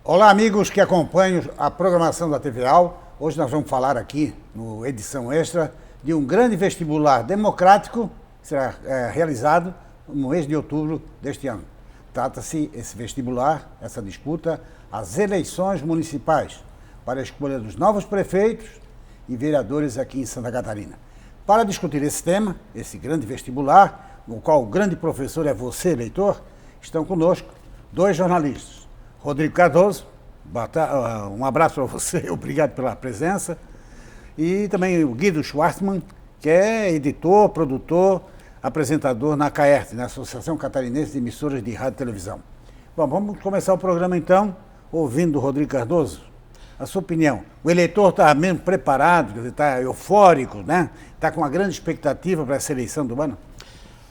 Olá, amigos que acompanham a programação da TVAL. Hoje nós vamos falar aqui, no Edição Extra, de um grande vestibular democrático que será realizado no mês de outubro deste ano. Trata-se esse vestibular, essa disputa, as eleições municipais para a escolha dos novos prefeitos e vereadores aqui em Santa Catarina. Para discutir esse tema, esse grande vestibular, no qual o grande professor é você, eleitor, estão conosco dois jornalistas. Rodrigo Cardoso, um abraço para você, obrigado pela presença. E também o Guido Schwartzman, que é editor, produtor, apresentador na CAERT, na Associação Catarinense de Emissoras de Rádio e Televisão. Bom, vamos começar o programa então, ouvindo o Rodrigo Cardoso. A sua opinião, o eleitor está mesmo preparado, está eufórico, né? Está com uma grande expectativa para essa eleição do ano?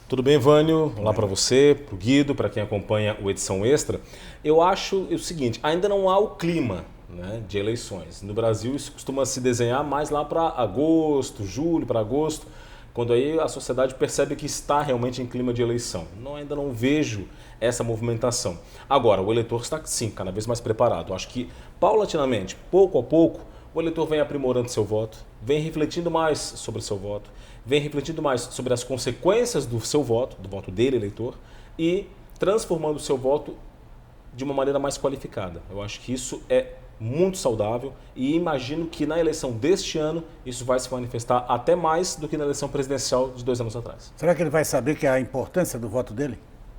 Tudo bem, Vânio? Olá para você, para o Guido, para quem acompanha o Edição Extra. Eu acho o seguinte, ainda não há o clima, né, de eleições. No Brasil isso costuma se desenhar mais lá para agosto, julho, para agosto, quando aí a sociedade percebe que está realmente em clima de eleição. Ainda não vejo essa movimentação. Agora, o eleitor está, sim, cada vez mais preparado. Acho que, paulatinamente, pouco a pouco, o eleitor vem aprimorando seu voto, vem refletindo mais sobre o seu voto, vem refletindo mais sobre as consequências do seu voto, do voto dele, eleitor, e transformando o seu voto de uma maneira mais qualificada. Eu acho que isso é muito saudável e imagino que na eleição deste ano isso vai se manifestar até mais do que na eleição presidencial de 2 anos atrás. Será que ele vai saber que é a importância do voto dele?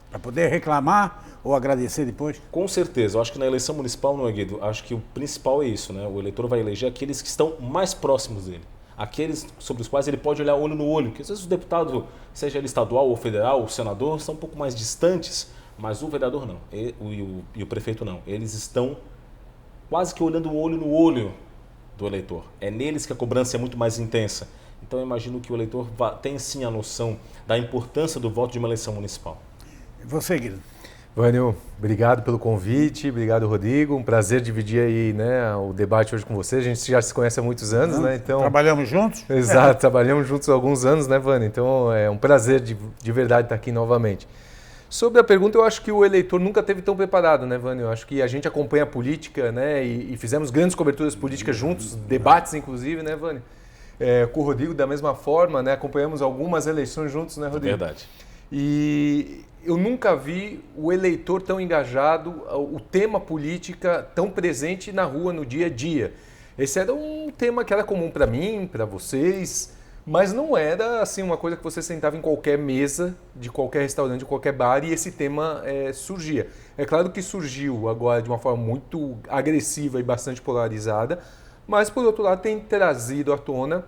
Para poder reclamar ou agradecer depois? Com certeza. Eu acho que na eleição municipal, não é, Guido? Acho que o principal é isso, né? O eleitor vai eleger aqueles que estão mais próximos dele. Aqueles sobre os quais ele pode olhar olho no olho. Porque às vezes o deputado, seja ele estadual ou federal, o senador, são um pouco mais distantes, mas o vereador não. E o prefeito não. Eles estão quase que olhando o olho no olho do eleitor. É neles que a cobrança é muito mais intensa. Então eu imagino que o eleitor tem sim a noção da importância do voto de uma eleição municipal. E você, Guido? Vânio, obrigado pelo convite, obrigado, Rodrigo. Um prazer dividir aí, né, o debate hoje com você. A gente já se conhece há muitos anos, né? Então, trabalhamos juntos? Exato, trabalhamos juntos há alguns anos, né, Vânio? Então é um prazer de verdade estar aqui novamente. Sobre a pergunta, eu acho que o eleitor nunca esteve tão preparado, né, Vânio? Eu acho que a gente acompanha a política, né, e fizemos grandes coberturas políticas juntos, debates inclusive, né, Vânio? Com o Rodrigo da mesma forma, né, acompanhamos algumas eleições juntos, né, Rodrigo? Verdade. E eu nunca vi o eleitor tão engajado, o tema política tão presente na rua, no dia a dia. Esse era um tema que era comum para mim, para vocês, mas não era assim uma coisa que você sentava em qualquer mesa, de qualquer restaurante, de qualquer bar e esse tema surgia. É claro que surgiu agora de uma forma muito agressiva e bastante polarizada, mas por outro lado tem trazido à tona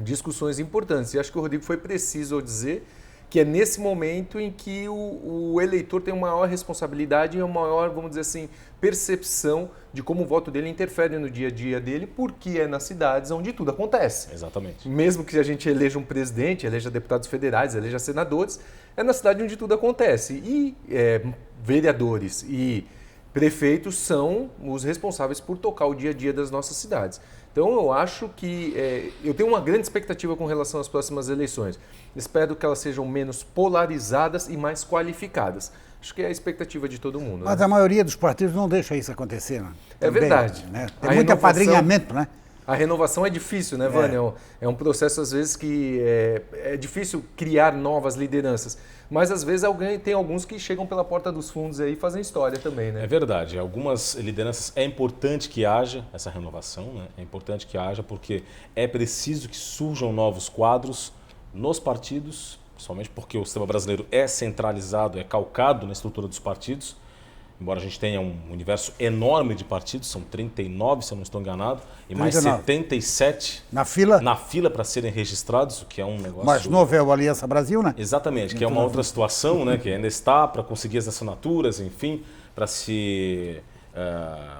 discussões importantes. E acho que o Rodrigo foi preciso ao dizer que é nesse momento em que o eleitor tem uma maior responsabilidade e uma maior, vamos dizer assim, percepção de como o voto dele interfere no dia a dia dele, porque é nas cidades onde tudo acontece. Exatamente. Mesmo que a gente eleja um presidente, eleja deputados federais, eleja senadores, é na cidade onde tudo acontece. E vereadores e prefeitos são os responsáveis por tocar o dia a dia das nossas cidades. Então eu acho que eu tenho uma grande expectativa com relação às próximas eleições. Espero que elas sejam menos polarizadas e mais qualificadas. Acho que é a expectativa de todo mundo. Mas né? a maioria dos partidos não deixa isso acontecer, né? É verdade. Né? Tem muito apadrinhamento, né? A renovação é difícil, né, Vânia? É um processo, às vezes, que é difícil criar novas lideranças. Mas, às vezes, tem alguns que chegam pela porta dos fundos aí e fazem história também, né? É verdade. Algumas lideranças é importante que haja essa renovação, né? É importante que haja porque é preciso que surjam novos quadros nos partidos, principalmente porque o sistema brasileiro é centralizado, é calcado na estrutura dos partidos. Embora a gente tenha um universo enorme de partidos, são 39, se eu não estou enganado, e 39. Mais 77 na fila para serem registrados, o que é um negócio... Mais novo é o Aliança Brasil, né? Exatamente, que é uma outra situação, né, que ainda está para conseguir as assinaturas, enfim, para se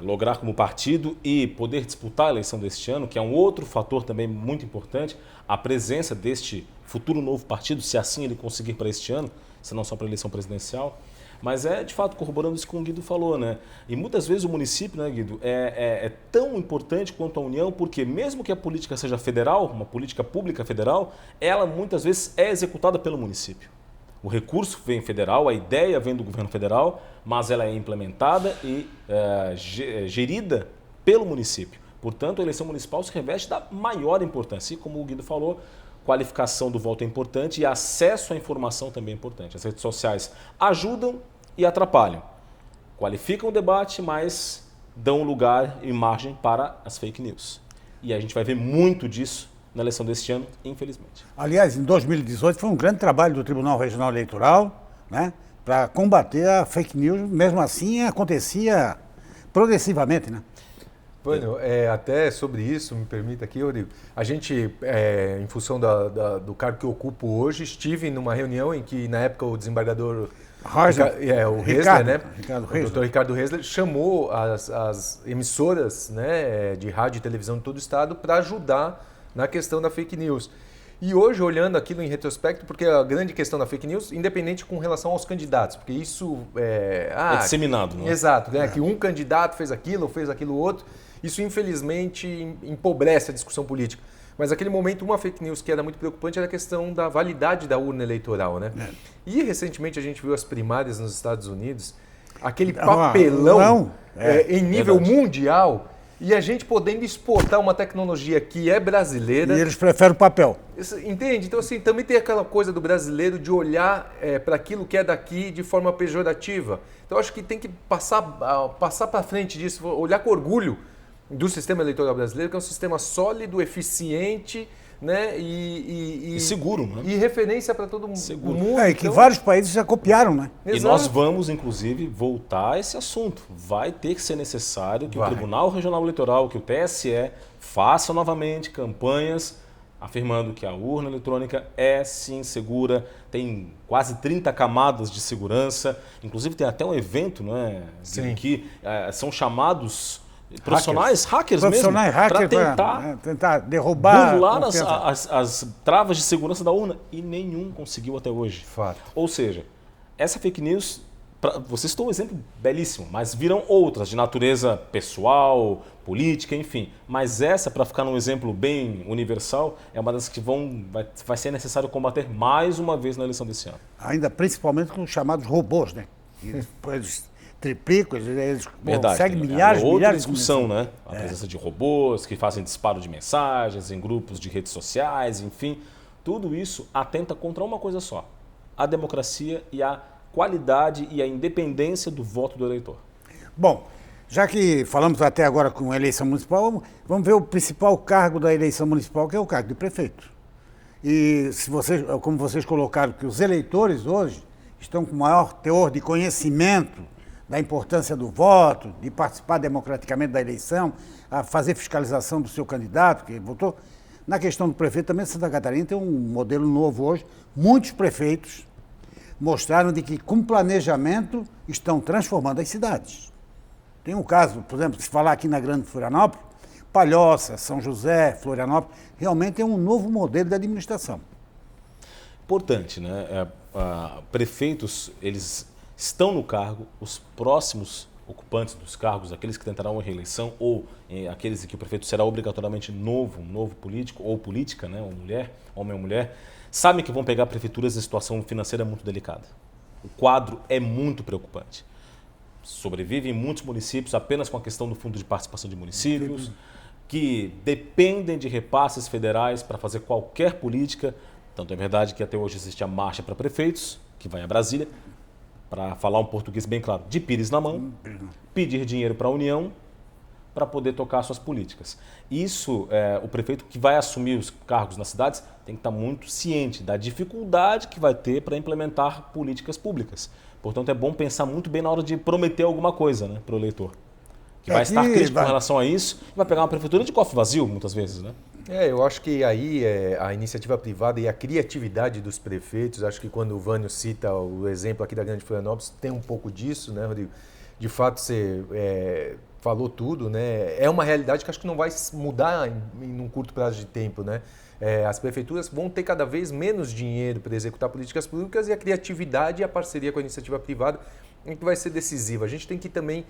lograr como partido e poder disputar a eleição deste ano, que é um outro fator também muito importante, a presença deste futuro novo partido, se assim ele conseguir para este ano, se não só para a eleição presidencial. Mas de fato, corroborando isso que o Guido falou, né? E muitas vezes o município, né, Guido, é tão importante quanto a União, porque mesmo que a política seja federal, uma política pública federal, ela muitas vezes é executada pelo município. O recurso vem federal, a ideia vem do governo federal, mas ela é implementada e gerida pelo município. Portanto, a eleição municipal se reveste da maior importância. E como o Guido falou, qualificação do voto é importante e acesso à informação também é importante. As redes sociais ajudam e atrapalham. Qualificam o debate, mas dão lugar e margem para as fake news. E a gente vai ver muito disso na eleição deste ano, infelizmente. Aliás, em 2018 foi um grande trabalho do Tribunal Regional Eleitoral, né, para combater a fake news. Mesmo assim, acontecia progressivamente, né? Bueno, até sobre isso, me permita aqui, Rodrigo, a gente, em função do cargo que eu ocupo hoje, estive numa reunião em que, na época, o desembargador o Resler, né? O doutor Ricardo Resler chamou as emissoras, né, de rádio e televisão de todo o estado para ajudar na questão da fake news. E hoje, olhando aquilo em retrospecto, porque a grande questão da fake news, independente com relação aos candidatos, porque isso é disseminado, né? Exato, né? Que um candidato fez aquilo outro, isso infelizmente empobrece a discussão política. Mas naquele momento, uma fake news que era muito preocupante era a questão da validade da urna eleitoral, né? E recentemente a gente viu as primárias nos Estados Unidos, aquele papelão em nível mundial, e a gente podendo exportar uma tecnologia que é brasileira. E eles preferem o papel. Entende? Então, assim, também tem aquela coisa do brasileiro de olhar para aquilo que é daqui de forma pejorativa. Então, acho que tem que passar para frente disso, olhar com orgulho do sistema eleitoral brasileiro, que é um sistema sólido, eficiente, né? E seguro, né? E referência para todo mundo. E que vários países já copiaram, né? E nós vamos, inclusive, voltar a esse assunto. Vai ter que ser necessário que o Tribunal Regional Eleitoral, que o TSE, faça novamente campanhas afirmando que a urna eletrônica é sim segura, tem quase 30 camadas de segurança, inclusive tem até um evento, né, que são chamados profissionais hackers mesmo, para tentar derrubar, burlar as travas de segurança da urna, e nenhum conseguiu até hoje. Fato. Ou seja, essa fake news, vocês estão um exemplo belíssimo, mas virão outras de natureza pessoal, política, enfim. Mas essa, para ficar num exemplo bem universal, é uma das que vai ser necessário combater mais uma vez na eleição desse ano. Ainda principalmente com os chamados robôs, né? Eles triplicam, eles conseguem milhares outra discussão, né? A presença de robôs que fazem disparo de mensagens em grupos de redes sociais, enfim. Tudo isso atenta contra uma coisa só: a democracia e a qualidade e a independência do voto do eleitor. Bom, já que falamos até agora com a eleição municipal, vamos ver o principal cargo da eleição municipal, que é o cargo de prefeito. E como vocês colocaram, que os eleitores hoje estão com maior teor de conhecimento da importância do voto, de participar democraticamente da eleição, a fazer fiscalização do seu candidato, que votou. Na questão do prefeito, também Santa Catarina tem um modelo novo hoje. Muitos prefeitos mostraram de que, com planejamento, estão transformando as cidades. Tem um caso, por exemplo, se falar aqui na Grande Florianópolis, Palhoça, São José, Florianópolis, realmente é um novo modelo de administração. Importante, né? Prefeitos, eles estão no cargo, os próximos ocupantes dos cargos, aqueles que tentarão a reeleição ou aqueles em que o prefeito será obrigatoriamente novo político ou política, né, ou mulher, homem ou mulher, sabem que vão pegar prefeituras em situação financeira muito delicada. O quadro é muito preocupante. Sobrevivem muitos municípios apenas com a questão do Fundo de Participação de Municípios, que dependem de repasses federais para fazer qualquer política. Tanto é verdade que até hoje existe a marcha para prefeitos, que vai a Brasília, para falar um português bem claro, de pires na mão, pedir dinheiro para a União para poder tocar suas políticas. Isso, o prefeito que vai assumir os cargos nas cidades tem que estar muito ciente da dificuldade que vai ter para implementar políticas públicas. Portanto, é bom pensar muito bem na hora de prometer alguma coisa, né, para o eleitor. Que vai estar crítico com relação a isso e vai pegar uma prefeitura de cofre vazio, muitas vezes, né? Eu acho que aí a iniciativa privada e a criatividade dos prefeitos, acho que quando o Vânio cita o exemplo aqui da Grande Florianópolis, tem um pouco disso, né, Rodrigo? De fato, você falou tudo, né? É uma realidade que acho que não vai mudar em um curto prazo de tempo, né? As prefeituras vão ter cada vez menos dinheiro para executar políticas públicas e a criatividade e a parceria com a iniciativa privada é que vai ser decisiva. A gente tem que também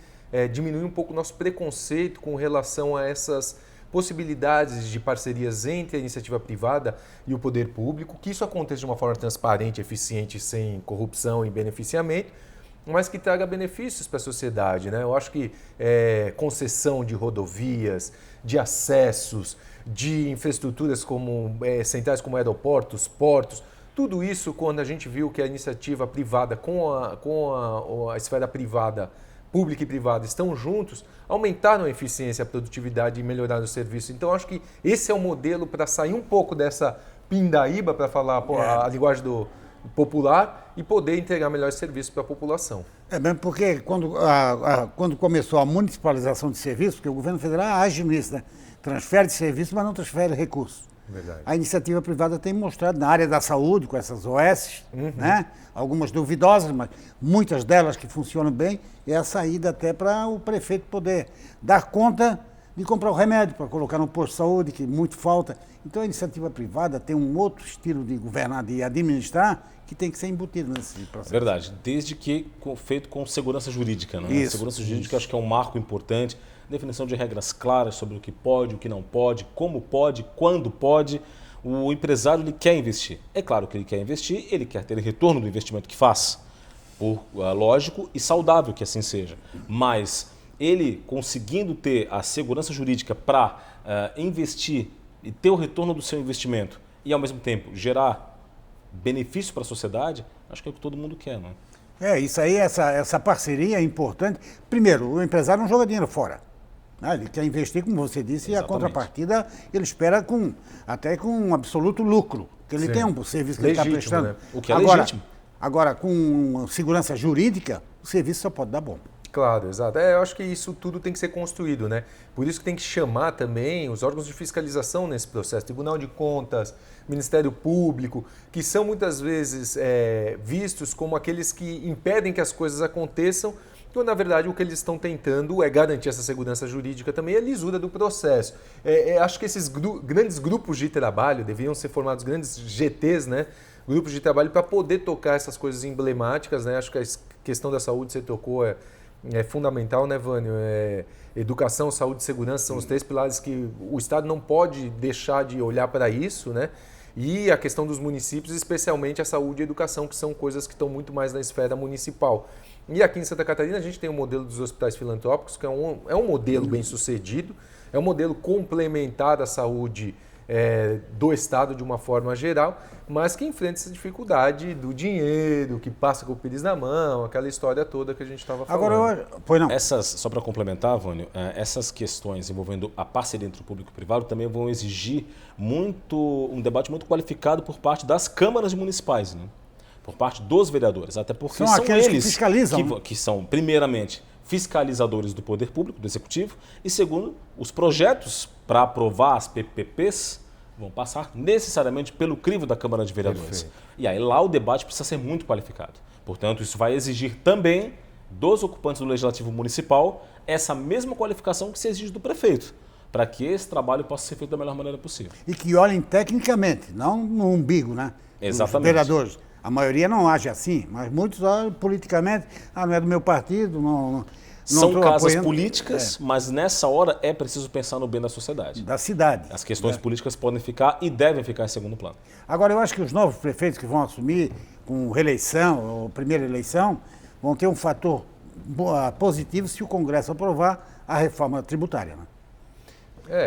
diminuir um pouco o nosso preconceito com relação a essas possibilidades de parcerias entre a iniciativa privada e o poder público, que isso aconteça de uma forma transparente, eficiente, sem corrupção e beneficiamento, mas que traga benefícios para a sociedade, né? Eu acho que concessão de rodovias, de acessos, de infraestruturas como centrais como aeroportos, portos, tudo isso, quando a gente viu que a iniciativa privada com a esfera privada, pública e privada, estão juntos, aumentaram a eficiência, a produtividade e melhoraram o serviço. Então, acho que esse é o modelo para sair um pouco dessa pindaíba, para falar a linguagem do popular, e poder entregar melhores serviços para a população. É mesmo porque quando começou a municipalização de serviços, porque o governo federal age nisso, né? Transfere de serviço, mas não transfere recursos. Verdade. A iniciativa privada tem mostrado na área da saúde, com essas OS, né? Algumas duvidosas, mas muitas delas que funcionam bem, é a saída até para o prefeito poder dar conta de comprar o remédio para colocar no posto de saúde, que muito falta. Então a iniciativa privada tem um outro estilo de governar, de administrar, que tem que ser embutido nesse processo. Verdade, desde que feito com segurança jurídica. Né? Isso, segurança jurídica acho que é um marco importante, definição de regras claras sobre o que pode, o que não pode, como pode, quando pode. O empresário ele quer investir. É claro que ele quer investir, ele quer ter retorno do investimento que faz, lógico e saudável que assim seja. Mas ele conseguindo ter a segurança jurídica para investir e ter o retorno do seu investimento e ao mesmo tempo gerar benefício para a sociedade, acho que é o que todo mundo quer, né? Isso aí, essa parceria é importante. Primeiro, o empresário não joga dinheiro fora. Ele quer investir, como você disse, Exatamente. E a contrapartida ele espera até com um absoluto lucro, que ele tem um serviço que ele está prestando. Né? O que é legítimo. Agora, com segurança jurídica, o serviço só pode dar bom. Claro, exato. Eu acho que isso tudo tem que ser construído, né? Por isso que tem que chamar também os órgãos de fiscalização nesse processo, Tribunal de Contas, Ministério Público, que são muitas vezes vistos como aqueles que impedem que as coisas aconteçam, quando na verdade o que eles estão tentando é garantir essa segurança jurídica também, a lisura do processo. Acho que esses grandes grupos de trabalho deveriam ser formados, grandes GTs, né? Grupos de trabalho para poder tocar essas coisas emblemáticas, né? Acho que a questão da saúde você tocou é fundamental, né, Vânio? Educação, saúde e segurança são os três pilares que o Estado não pode deixar de olhar para isso, né? E a questão dos municípios, especialmente a saúde e a educação, que são coisas que estão muito mais na esfera municipal. E aqui em Santa Catarina a gente tem o modelo dos hospitais filantrópicos, que é um modelo bem sucedido, é um modelo complementar à saúde do Estado de uma forma geral, mas que enfrenta essa dificuldade do dinheiro, que passa com o pires na mão, aquela história toda que a gente estava falando. Agora, pois não. Só para complementar, Vânio, essas questões envolvendo a parceria entre o público e o privado também vão exigir um debate muito qualificado por parte das câmaras municipais, né? Por parte dos vereadores, até porque são aqueles eles que fiscalizam, que são, primeiramente, fiscalizadores do poder público, do executivo, e segundo, os projetos para aprovar as PPPs vão passar necessariamente pelo crivo da Câmara de Vereadores. Perfeito. E aí lá o debate precisa ser muito qualificado. Portanto, isso vai exigir também dos ocupantes do Legislativo Municipal essa mesma qualificação que se exige do prefeito, para que esse trabalho possa ser feito da melhor maneira possível. E que olhem tecnicamente, não no umbigo, né? Exatamente. Os vereadores. A maioria não age assim, mas muitos olham politicamente, não é do meu partido, não São casas apoiando. políticas, mas nessa hora é preciso pensar no bem da sociedade. Da cidade. As questões políticas podem ficar e devem ficar em segundo plano. Agora, eu acho que os novos prefeitos que vão assumir com reeleição, ou primeira eleição, vão ter um fator positivo se o Congresso aprovar a reforma tributária, né?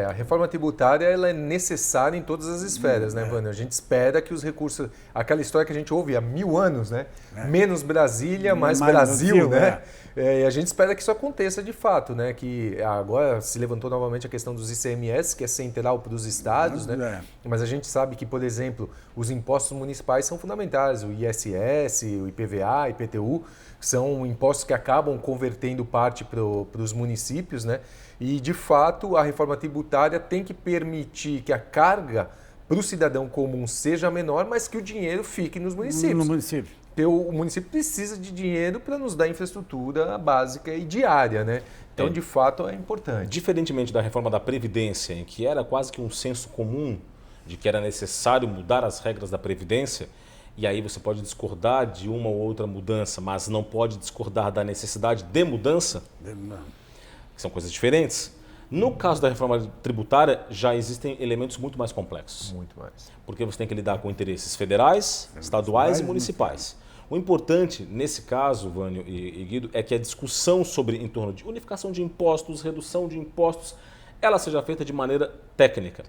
A reforma tributária ela é necessária em todas as esferas, né, Vânia? A gente espera que os recursos... Aquela história que a gente ouve há 1000 anos, né? Menos Brasília, mais Brasil, né? E a gente espera que isso aconteça de fato, né? Que agora se levantou novamente a questão dos ICMS, que é central para os estados, né? Mas a gente sabe que, por exemplo, os impostos municipais são fundamentais. O ISS, o IPVA, IPTU, são impostos que acabam convertendo parte para os municípios, né? E, de fato, a reforma tributária tem que permitir que a carga para o cidadão comum seja menor, mas que o dinheiro fique nos municípios. No município. Porque o município precisa de dinheiro para nos dar infraestrutura básica e diária, né? Então, de fato, é importante. Diferentemente da reforma da Previdência, em que era quase que um senso comum de que era necessário mudar as regras da Previdência, e aí você pode discordar de uma ou outra mudança, mas não pode discordar da necessidade de mudança, que são coisas diferentes. No caso da reforma tributária, já existem elementos muito mais complexos. Muito mais. Porque você tem que lidar com interesses federais, estaduais e municipais. O importante, nesse caso, Vânio e Guido, é que a discussão em torno de unificação de impostos, redução de impostos, ela seja feita de maneira técnica.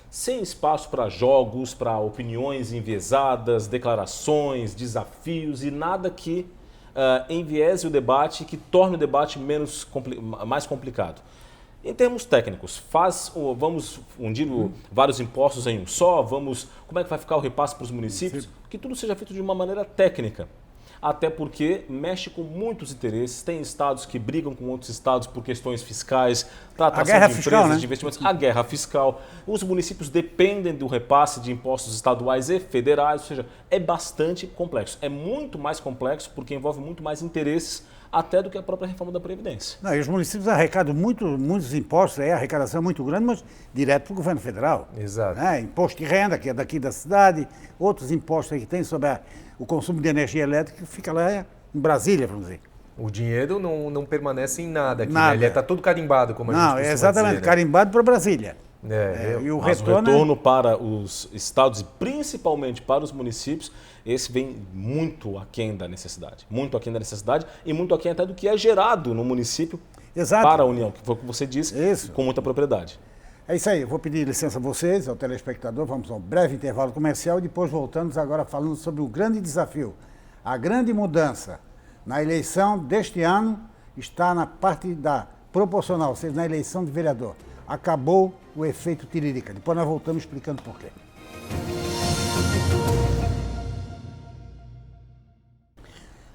Sem espaço para jogos, para opiniões enviesadas, declarações, desafios e nada que enviese o debate, que torne o debate mais complicado. Em termos técnicos, vamos fundir vários impostos em um só? Como é que vai ficar o repasse para os municípios? Que tudo seja feito de uma maneira técnica. Até porque mexe com muitos interesses. Tem estados que brigam com outros estados por questões fiscais, tratação de empresas, de investimentos, a guerra fiscal. Os municípios dependem do repasse de impostos estaduais e federais, ou seja, é bastante complexo. É muito mais complexo porque envolve muito mais interesses até do que a própria reforma da Previdência. Não, e os municípios arrecadam muitos impostos, a arrecadação é muito grande, mas direto para o governo federal. Exato. Imposto de renda, que é daqui da cidade, outros impostos aí que tem sobre o consumo de energia elétrica, que fica lá em Brasília, vamos dizer. O dinheiro não permanece em nada aqui, nada. Né? Ele está todo carimbado, como a gente costuma exatamente, dizer, né? Carimbado para Brasília. E o retorno para os estados e principalmente para os municípios, esse vem muito aquém da necessidade. Muito aquém da necessidade e muito aquém até do que é gerado no município para a União, que foi o que você disse, com muita propriedade. É isso aí, eu vou pedir licença a vocês, ao telespectador, vamos a um breve intervalo comercial e depois voltamos agora falando sobre o grande desafio. A grande mudança na eleição deste ano está na parte da proporcional, ou seja, na eleição de vereador. Acabou o efeito tiririca. Depois nós voltamos explicando por quê.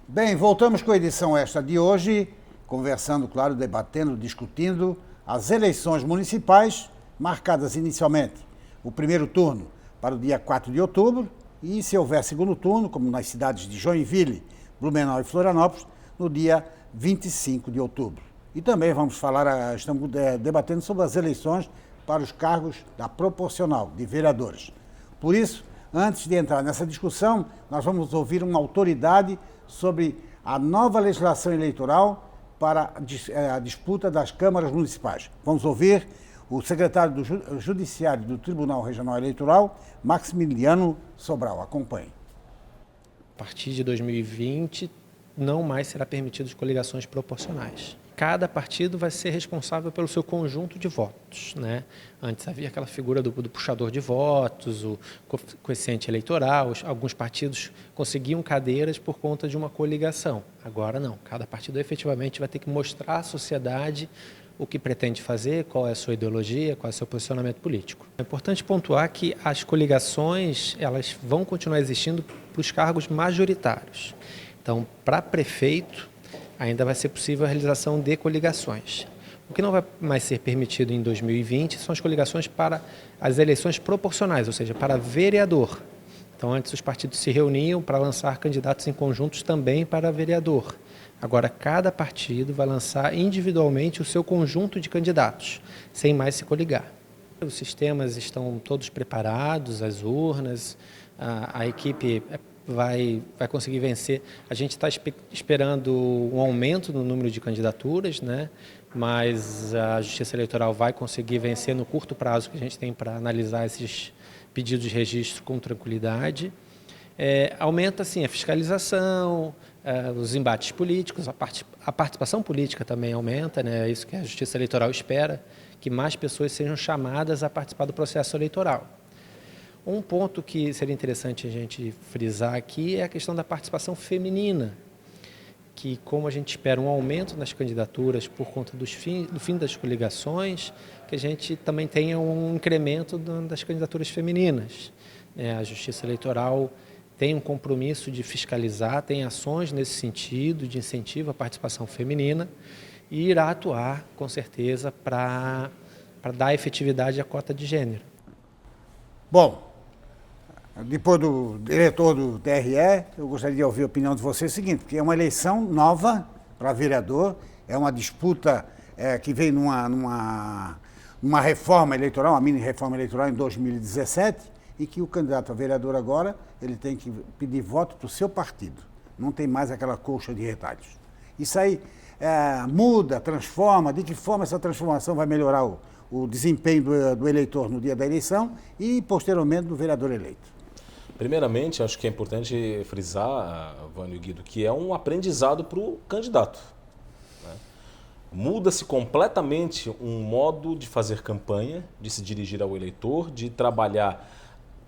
Bem, voltamos com a edição extra de hoje, conversando, claro, debatendo, discutindo as eleições municipais, marcadas inicialmente o primeiro turno para o dia 4 de outubro e, se houver segundo turno, como nas cidades de Joinville, Blumenau e Florianópolis, no dia 25 de outubro. E também estamos debatendo sobre as eleições para os cargos da proporcional de vereadores. Por isso, antes de entrar nessa discussão, nós vamos ouvir uma autoridade sobre a nova legislação eleitoral para a disputa das câmaras municipais. Vamos ouvir o secretário do Judiciário do Tribunal Regional Eleitoral, Maximiliano Sobral. Acompanhe. A partir de 2020, não mais será permitido coligações proporcionais. Cada partido vai ser responsável pelo seu conjunto de votos, né? Antes havia aquela figura do puxador de votos, o coeficiente eleitoral, alguns partidos conseguiam cadeiras por conta de uma coligação. Agora não, cada partido efetivamente vai ter que mostrar à sociedade o que pretende fazer, qual é a sua ideologia, qual é o seu posicionamento político. É importante pontuar que as coligações elas vão continuar existindo para os cargos majoritários. Então, para prefeito, ainda vai ser possível a realização de coligações. O que não vai mais ser permitido em 2020 são as coligações para as eleições proporcionais, ou seja, para vereador. Então, antes os partidos se reuniam para lançar candidatos em conjuntos também para vereador. Agora, cada partido vai lançar individualmente o seu conjunto de candidatos, sem mais se coligar. Os sistemas estão todos preparados, as urnas, a equipe vai conseguir vencer. A gente está esperando um aumento no número de candidaturas, né? Mas a Justiça Eleitoral vai conseguir vencer no curto prazo que a gente tem para analisar esses pedidos de registro com tranquilidade. Aumenta, sim, a fiscalização, os embates políticos, a participação política também aumenta, né? É isso que a Justiça Eleitoral espera, que mais pessoas sejam chamadas a participar do processo eleitoral. Um ponto que seria interessante a gente frisar aqui é a questão da participação feminina, que como a gente espera um aumento nas candidaturas por conta do fim das coligações, que a gente também tenha um incremento das candidaturas femininas. A Justiça Eleitoral tem um compromisso de fiscalizar, tem ações nesse sentido, de incentivo à participação feminina, e irá atuar, com certeza, para dar efetividade à cota de gênero. Bom, depois do diretor do TRE, eu gostaria de ouvir a opinião de vocês. É o seguinte, porque é uma eleição nova para vereador, é uma disputa que veio numa reforma eleitoral, uma mini reforma eleitoral em 2017, e que o candidato a vereador agora, ele tem que pedir voto para o seu partido. Não tem mais aquela colcha de retalhos. Isso aí muda, transforma, de que forma essa transformação vai melhorar o desempenho do eleitor no dia da eleição e, posteriormente, do vereador eleito? Primeiramente, acho que é importante frisar, Vânio e Guido, que é um aprendizado para o candidato. Né? Muda-se completamente um modo de fazer campanha, de se dirigir ao eleitor, de trabalhar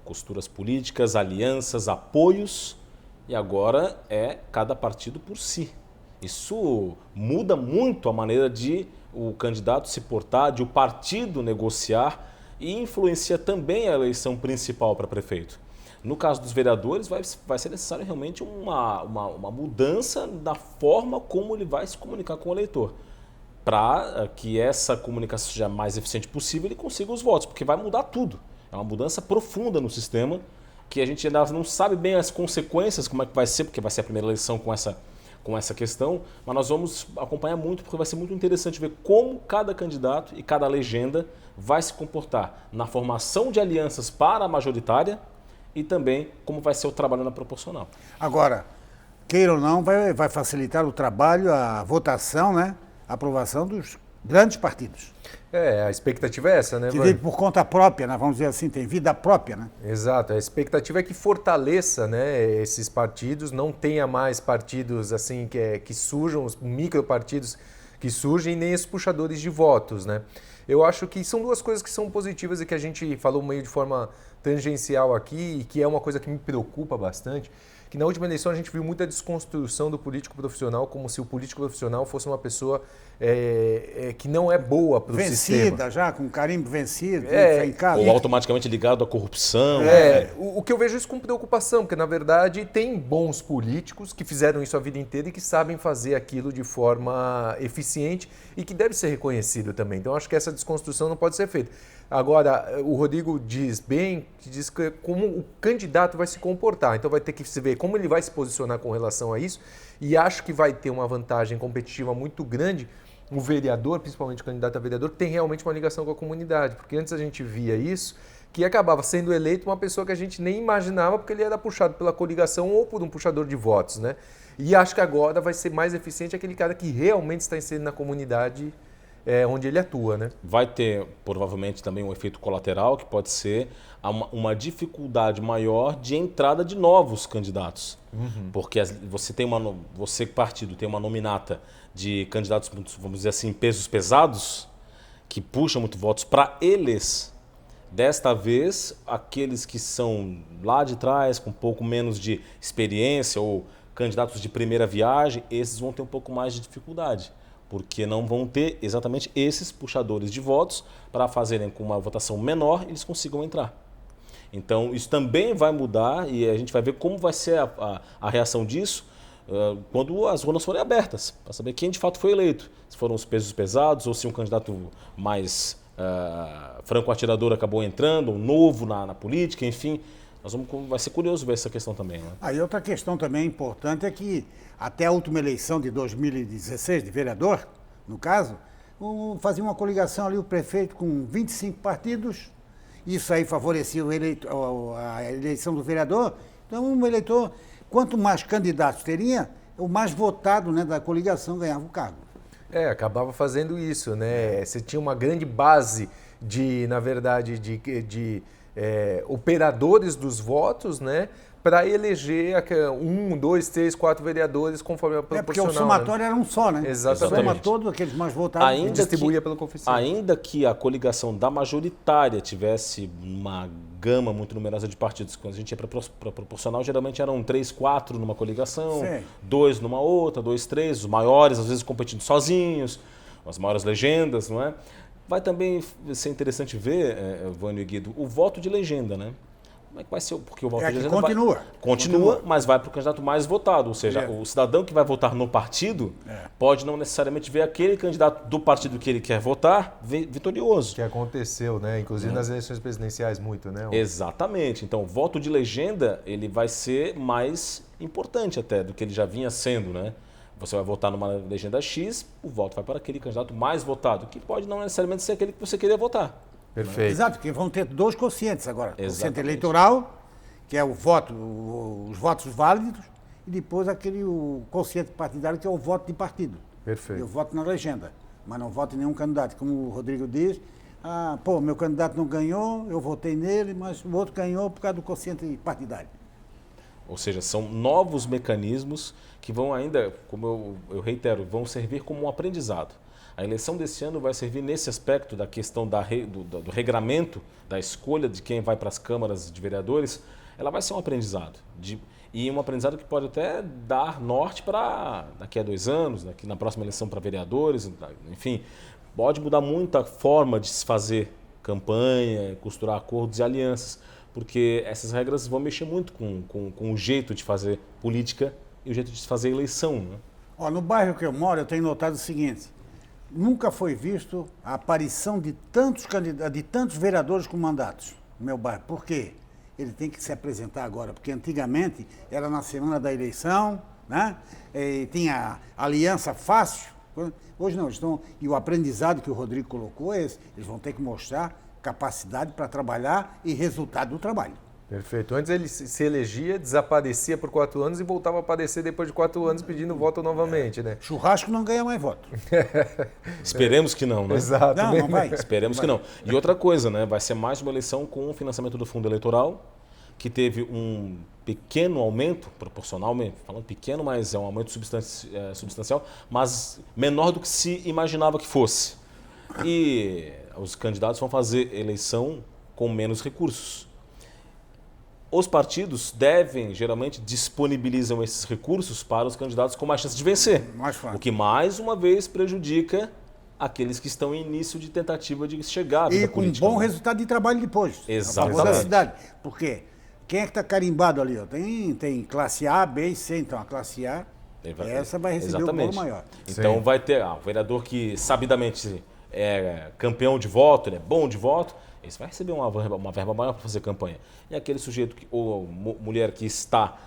costuras políticas, alianças, apoios, e agora é cada partido por si. Isso muda muito a maneira de o candidato se portar, de o partido negociar e influencia também a eleição principal para prefeito. No caso dos vereadores, vai ser necessário realmente uma mudança da forma como ele vai se comunicar com o eleitor. Para que essa comunicação seja mais eficiente possível, ele consiga os votos, porque vai mudar tudo. É uma mudança profunda no sistema, que a gente ainda não sabe bem as consequências, como é que vai ser, porque vai ser a primeira eleição com essa questão, mas nós vamos acompanhar muito, porque vai ser muito interessante ver como cada candidato e cada legenda vai se comportar na formação de alianças para a majoritária e também como vai ser o trabalho na proporcional. Agora, queira ou não, vai facilitar o trabalho, a votação, né? A aprovação dos grandes partidos. A expectativa é essa, né? Que vive por conta própria, né? Vamos dizer assim, tem vida própria, né? Exato, a expectativa é que fortaleça, né, esses partidos, não tenha mais partidos assim que surjam, os micropartidos que surgem, nem esses puxadores de votos, né? Eu acho que são duas coisas que são positivas e que a gente falou meio de forma tangencial aqui e que é uma coisa que me preocupa bastante, que na última eleição a gente viu muita desconstrução do político profissional, como se o político profissional fosse uma pessoa que não é boa para o sistema. Vencida já, com carimbo vencido, em casa. Ou automaticamente ligado à corrupção. O que eu vejo isso com preocupação, porque na verdade tem bons políticos que fizeram isso a vida inteira e que sabem fazer aquilo de forma eficiente e que deve ser reconhecido também. Então acho que essa desconstrução não pode ser feita. Agora, o Rodrigo diz bem, que diz que como o candidato vai se comportar, então vai ter que se ver como ele vai se posicionar com relação a isso, e acho que vai ter uma vantagem competitiva muito grande. O vereador, principalmente o candidato a vereador, tem realmente uma ligação com a comunidade, porque antes a gente via isso, que acabava sendo eleito uma pessoa que a gente nem imaginava, porque ele era puxado pela coligação ou por um puxador de votos, né? E acho que agora vai ser mais eficiente aquele cara que realmente está inserido na comunidade onde ele atua, né? Vai ter, provavelmente, também um efeito colateral, que pode ser uma dificuldade maior de entrada de novos candidatos. Porque você, partido, tem uma nominata de candidatos, vamos dizer assim, pesos pesados, que puxam muito votos para eles. Desta vez, aqueles que são lá de trás, com um pouco menos de experiência ou candidatos de primeira viagem, esses vão ter um pouco mais de dificuldade, porque não vão ter exatamente esses puxadores de votos para fazerem com uma votação menor eles consigam entrar. Então isso também vai mudar e a gente vai ver como vai ser a reação disso quando as urnas forem abertas, para saber quem de fato foi eleito. Se foram os pesos pesados ou se um candidato mais franco-atirador acabou entrando, um novo na política, enfim. Vai ser curioso ver essa questão também. Né? Aí outra questão também importante é que até a última eleição de 2016, de vereador, no caso, fazia uma coligação ali, o prefeito com 25 partidos, isso aí favorecia a eleição do vereador. Então, um eleitor, quanto mais candidatos teria, o mais votado, né, da coligação ganhava o cargo. Acabava fazendo isso, né? Você tinha uma grande base na verdade, de operadores dos votos, né, para eleger 1, 2, 3, 4 vereadores conforme a proporcional. Porque o somatório era um só, né? Exatamente. Soma todos aqueles mais votados e distribuía pelo coeficiente. Ainda que a coligação da majoritária tivesse uma gama muito numerosa de partidos, quando a gente ia para proporcional, geralmente eram 3, 4 numa coligação, 2 numa outra, 2, 3, os maiores às vezes competindo sozinhos, as maiores legendas, não é? Vai também ser interessante ver, Vânio e Guido, o voto de legenda, né? Como é que vai ser? Porque o voto de legenda continua, mas vai para o candidato mais votado. Ou seja, o cidadão que vai votar no partido pode não necessariamente ver aquele candidato do partido que ele quer votar vitorioso. Que aconteceu, né? Inclusive nas eleições presidenciais muito, né? Exatamente. Então, o voto de legenda ele vai ser mais importante até do que ele já vinha sendo, né? Você vai votar numa legenda X, o voto vai para aquele candidato mais votado, que pode não necessariamente ser aquele que você queria votar. Perfeito. Exato, porque vão ter 2 quocientes agora. O quociente Exatamente. eleitoral, que é o voto, os votos válidos, e depois o quociente partidário, que é o voto de partido. Perfeito. Eu voto na legenda, mas não voto em nenhum candidato. Como o Rodrigo diz, meu candidato não ganhou, eu votei nele, mas o outro ganhou por causa do quociente partidário. Ou seja, são novos mecanismos que vão ainda, como eu reitero, vão servir como um aprendizado. A eleição desse ano vai servir nesse aspecto da questão do regramento, da escolha de quem vai para as câmaras de vereadores, ela vai ser um aprendizado. E um aprendizado que pode até dar norte para daqui a 2 anos, na próxima eleição para vereadores, enfim, pode mudar muito a forma de se fazer campanha, costurar acordos e alianças, porque essas regras vão mexer muito com o jeito de fazer política e o jeito de se fazer eleição. Né? No bairro que eu moro, eu tenho notado o seguinte: nunca foi visto a aparição de tantos vereadores com mandatos no meu bairro. Por quê? Ele tem que se apresentar agora, porque antigamente era na semana da eleição, né? E tinha aliança fácil. Hoje não, e o aprendizado que o Rodrigo colocou é esse: eles vão ter que mostrar capacidade para trabalhar e resultado do trabalho. Perfeito. Antes ele se elegia, desaparecia por 4 anos e voltava a aparecer depois de 4 anos pedindo voto novamente, né? Churrasco não ganha mais voto. Esperemos que não, né? Exato. Não vai. Esperemos que não. E outra coisa, né? Vai ser mais uma eleição com o financiamento do fundo eleitoral, que teve um pequeno aumento, proporcionalmente, falando pequeno, mas é um aumento substancial, mas menor do que se imaginava que fosse. E os candidatos vão fazer eleição com menos recursos. Os partidos geralmente disponibilizam esses recursos para os candidatos com mais chance de vencer. Mais fácil. O que mais uma vez prejudica aqueles que estão em início de tentativa de chegar à vida E com política. bom resultado de trabalho depois. Exatamente. A favor da cidade. Por quê? Quem é que está carimbado ali? Tem classe A, B e C. Então a classe A, essa vai receber o bolo maior. Então Sim. vai ter o vereador que sabidamente é campeão de voto, ele é bom de voto, esse vai receber uma verba maior para fazer campanha. E aquele sujeito ou mulher que está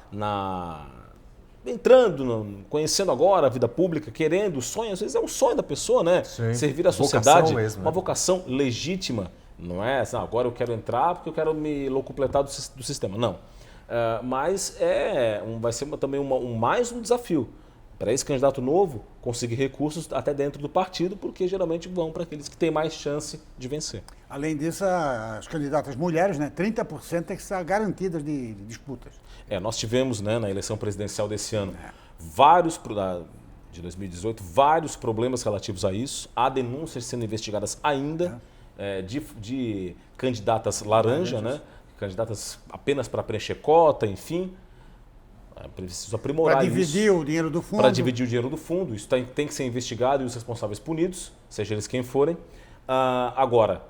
entrando, conhecendo agora a vida pública, querendo, sonho, às vezes é um sonho da pessoa, né? Sim. Servir a sociedade, Vocação mesmo, uma né? vocação legítima. Não é assim, agora eu quero entrar porque eu quero me locupletar do sistema. Não. Mas vai ser também mais um desafio para esse candidato novo conseguir recursos até dentro do partido, porque geralmente vão para aqueles que têm mais chance de vencer. Além disso, as candidatas mulheres, né, 30% tem que estar garantidas de disputas. Nós tivemos, né, na eleição presidencial desse ano, de 2018, vários problemas relativos a isso. Há denúncias sendo investigadas ainda de candidatas laranja, né, candidatas apenas para preencher cota, enfim. É preciso aprimorar isso. Para dividir o dinheiro do fundo. Para dividir o dinheiro do fundo. Isso tem que ser investigado e os responsáveis punidos, seja eles quem forem. Agora,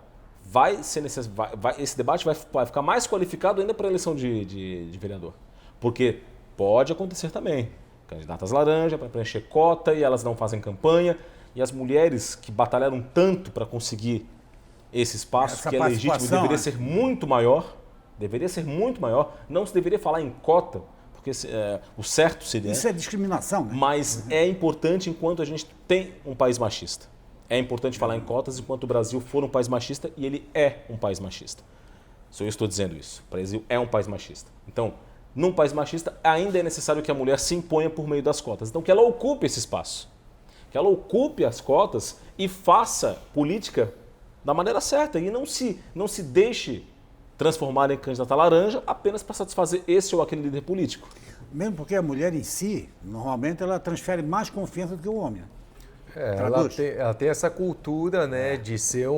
esse debate vai ficar mais qualificado ainda para a eleição de vereador. Porque pode acontecer também. Candidatas laranja para preencher cota e elas não fazem campanha. E as mulheres que batalharam tanto para conseguir esse espaço, que é legítimo, deveria ser muito maior. Deveria ser muito maior. Não se deveria falar em cota, porque o certo seria... Isso é discriminação, né? Mas é importante enquanto a gente tem um país machista. É importante falar em cotas enquanto o Brasil for um país machista, e ele é um país machista. Só eu estou dizendo isso. O Brasil é um país machista. Então, num país machista, ainda é necessário que a mulher se imponha por meio das cotas. Então, que ela ocupe esse espaço. Que ela ocupe as cotas e faça política da maneira certa. E não se deixe transformar em candidata laranja apenas para satisfazer esse ou aquele líder político. Mesmo porque a mulher em si, normalmente, ela transfere mais confiança do que o homem. Ela tem essa cultura, né, de ser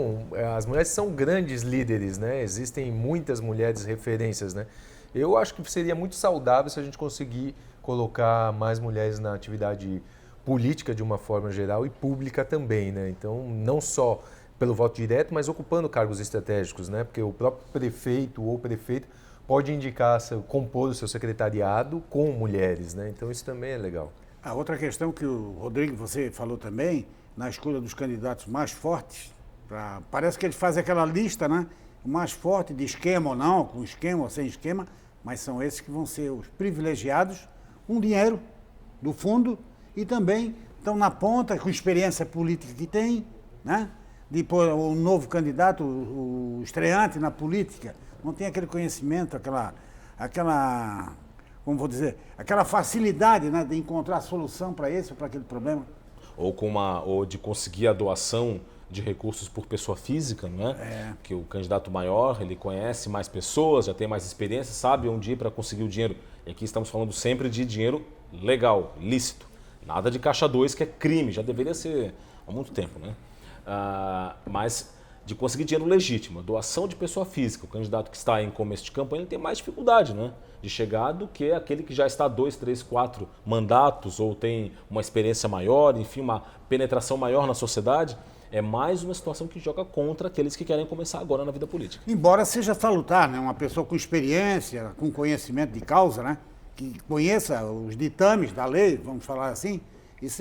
as mulheres são grandes líderes, né? Existem muitas mulheres referências, né? Eu acho que seria muito saudável se a gente conseguir colocar mais mulheres na atividade política de uma forma geral e pública também, né? Então, não só pelo voto direto, mas ocupando cargos estratégicos, né? Porque o próprio prefeito ou prefeito pode indicar, compor o seu secretariado com mulheres, né? Então isso também é legal. A outra questão que o Rodrigo, você falou também, na escolha dos candidatos mais fortes, parece que eles fazem aquela lista, né? O mais forte de esquema ou não, com esquema ou sem esquema, mas são esses que vão ser os privilegiados, com dinheiro do fundo e também estão na ponta, com experiência política que tem, né? Depois, o novo candidato, o estreante na política, não tem aquele conhecimento, como vou dizer, aquela facilidade, né, de encontrar solução para esse ou para aquele problema. ou de conseguir a doação de recursos por pessoa física, não é? Que o candidato maior, ele conhece mais pessoas, já tem mais experiência, sabe onde ir para conseguir o dinheiro. E aqui estamos falando sempre de dinheiro legal, lícito. Nada de caixa 2, que é crime, já deveria ser há muito tempo, né? Mas de conseguir dinheiro legítimo, doação de pessoa física. O candidato que está em começo de campanha, ele tem mais dificuldade, né, de chegar do que aquele que já está 2, 3, 4 mandatos ou tem uma experiência maior, enfim, uma penetração maior na sociedade. É mais uma situação que joga contra aqueles que querem começar agora na vida política. Embora seja salutar, né? Uma pessoa com experiência, com conhecimento de causa, né? Que conheça os ditames da lei, vamos falar assim, isso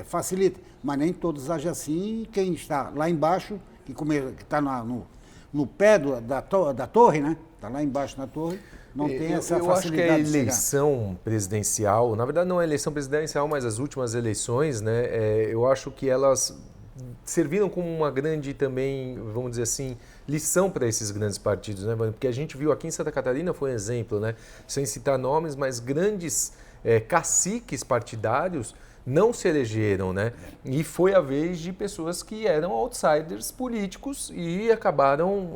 facilita. Mas nem todos agem assim, e quem está lá embaixo, que está no pé da torre, né? Está lá embaixo na torre, não tem essa facilidade. Eu acho que a eleição presidencial, na verdade não é a eleição presidencial, mas as últimas eleições, né? Eu acho que elas serviram como uma grande também, vamos dizer assim, lição para esses grandes partidos, né? Porque a gente viu aqui em Santa Catarina, foi um exemplo, né? Sem citar nomes, mas grandes caciques partidários não se elegeram, né? E foi a vez de pessoas que eram outsiders políticos e acabaram...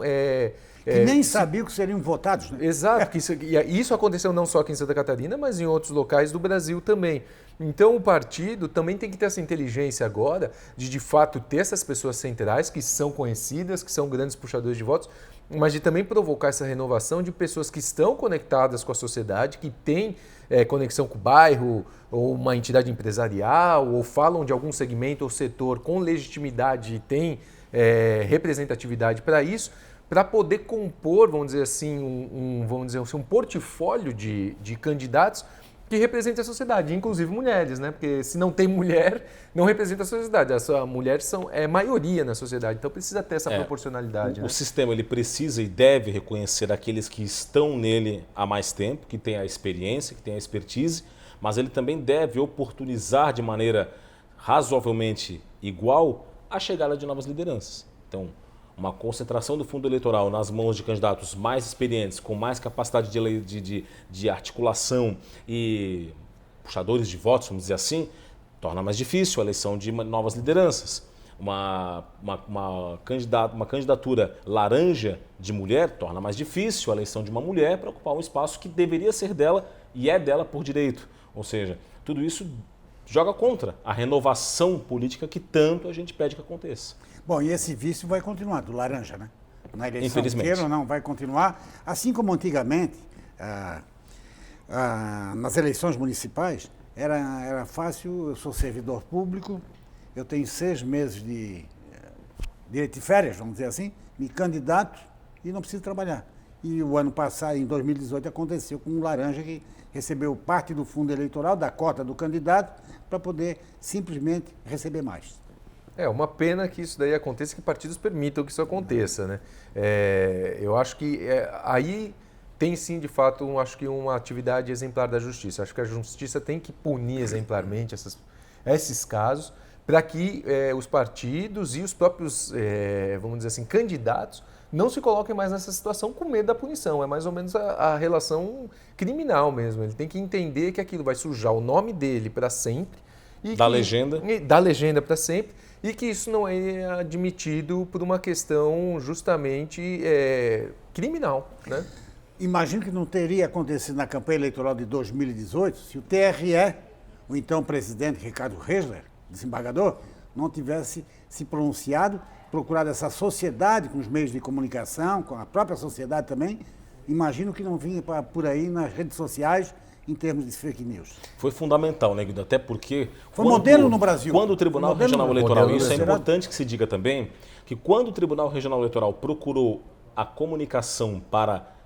que nem sabiam que seriam votados, né? Exato, isso aconteceu não só aqui em Santa Catarina, mas em outros locais do Brasil também. Então o partido também tem que ter essa inteligência agora de fato ter essas pessoas centrais que são conhecidas, que são grandes puxadores de votos, mas de também provocar essa renovação de pessoas que estão conectadas com a sociedade, que têm conexão com o bairro, ou uma entidade empresarial, ou falam de algum segmento ou setor com legitimidade e têm representatividade para isso, para poder compor, vamos dizer assim, um portfólio de candidatos que represente a sociedade, inclusive mulheres, né? Porque se não tem mulher, não representa a sociedade. A mulher é maioria na sociedade, então precisa ter essa proporcionalidade. O né? sistema ele precisa e deve reconhecer aqueles que estão nele há mais tempo, que têm a experiência, que têm a expertise, mas ele também deve oportunizar de maneira razoavelmente igual a chegada de novas lideranças. Então, uma concentração do fundo eleitoral nas mãos de candidatos mais experientes, com mais capacidade de articulação e puxadores de votos, vamos dizer assim, torna mais difícil a eleição de novas lideranças. Uma candidatura laranja de mulher torna mais difícil a eleição de uma mulher para ocupar um espaço que deveria ser dela e é dela por direito. Ou seja, tudo isso joga contra a renovação política que tanto a gente pede que aconteça. Bom, e esse vício vai continuar, do laranja, né? Na eleição Infelizmente. inteira, não, vai continuar. Assim como antigamente, nas eleições municipais, era fácil, eu sou servidor público, eu tenho 6 meses de direito de férias, vamos dizer assim, me candidato e não preciso trabalhar. E o ano passado, em 2018, aconteceu com um laranja que recebeu parte do fundo eleitoral, da cota do candidato, para poder simplesmente receber mais. É uma pena que isso daí aconteça, que partidos permitam que isso aconteça, né? Eu acho que aí tem sim, de fato, acho que uma atividade exemplar da justiça. Acho que a justiça tem que punir exemplarmente esses casos para que os partidos e os próprios, vamos dizer assim, candidatos não se coloquem mais nessa situação com medo da punição. É mais ou menos a relação criminal mesmo. Ele tem que entender que aquilo vai sujar o nome dele para sempre. Da legenda para sempre. E que isso não é admitido por uma questão justamente criminal, né? Imagino que não teria acontecido na campanha eleitoral de 2018 se o TRE, o então presidente Ricardo Reisler, desembargador, não tivesse se pronunciado, procurado essa sociedade com os meios de comunicação, com a própria sociedade também. Imagino que não vinha por aí nas redes sociais em termos de fake news. Foi fundamental, né, Guido? Até porque... Foi modelo no Brasil. Quando o Tribunal Regional Eleitoral, isso é importante que se diga também, que quando o Tribunal Regional Eleitoral procurou a comunicação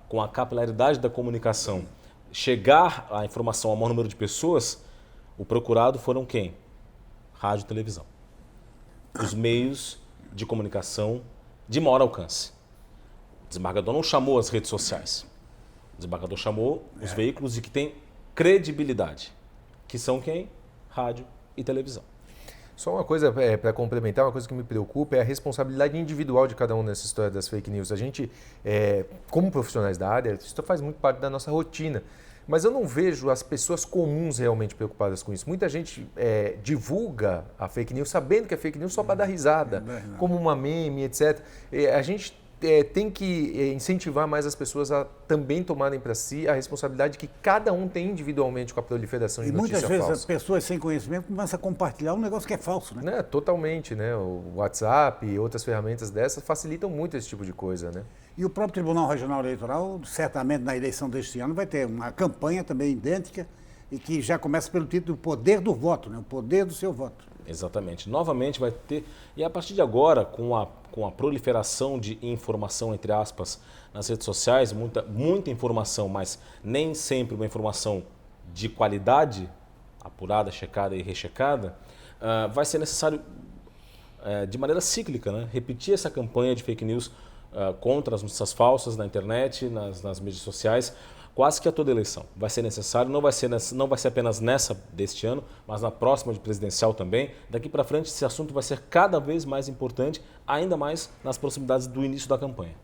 com a capilaridade da comunicação, chegar a informação ao maior número de pessoas, o procurado foram quem? Rádio e televisão. Os meios de comunicação de maior alcance. O desembargador não chamou as redes sociais. O desembargador chamou os veículos de que têm credibilidade, que são quem? Rádio e televisão. Só uma coisa para complementar, uma coisa que me preocupa é a responsabilidade individual de cada um nessa história das fake news. A gente, como profissionais da área, isso faz muito parte da nossa rotina. mas eu não vejo as pessoas comuns realmente preocupadas com isso. Muita gente divulga a fake news sabendo que é fake news só para dar risada, como uma meme, etc. A gente tem que incentivar mais as pessoas a também tomarem para si a responsabilidade que cada um tem individualmente com a proliferação de notícia falsa. E muitas vezes as pessoas sem conhecimento começam a compartilhar um negócio que é falso, né? Totalmente, né? O WhatsApp e outras ferramentas dessas facilitam muito esse tipo de coisa, né? E o próprio Tribunal Regional Eleitoral, certamente na eleição deste ano, vai ter uma campanha também idêntica e que já começa pelo título do poder do voto, né? O poder do seu voto. Exatamente. Novamente vai ter, e a partir de agora, com a proliferação de informação, entre aspas, nas redes sociais, muita informação, mas nem sempre uma informação de qualidade, apurada, checada e rechecada, vai ser necessário, de maneira cíclica, né, repetir essa campanha de fake news contra as notícias falsas na internet, nas mídias sociais, quase que a toda eleição. Vai ser necessário, não vai ser apenas nessa deste ano, mas na próxima de presidencial também. Daqui para frente esse assunto vai ser cada vez mais importante, ainda mais nas proximidades do início da campanha.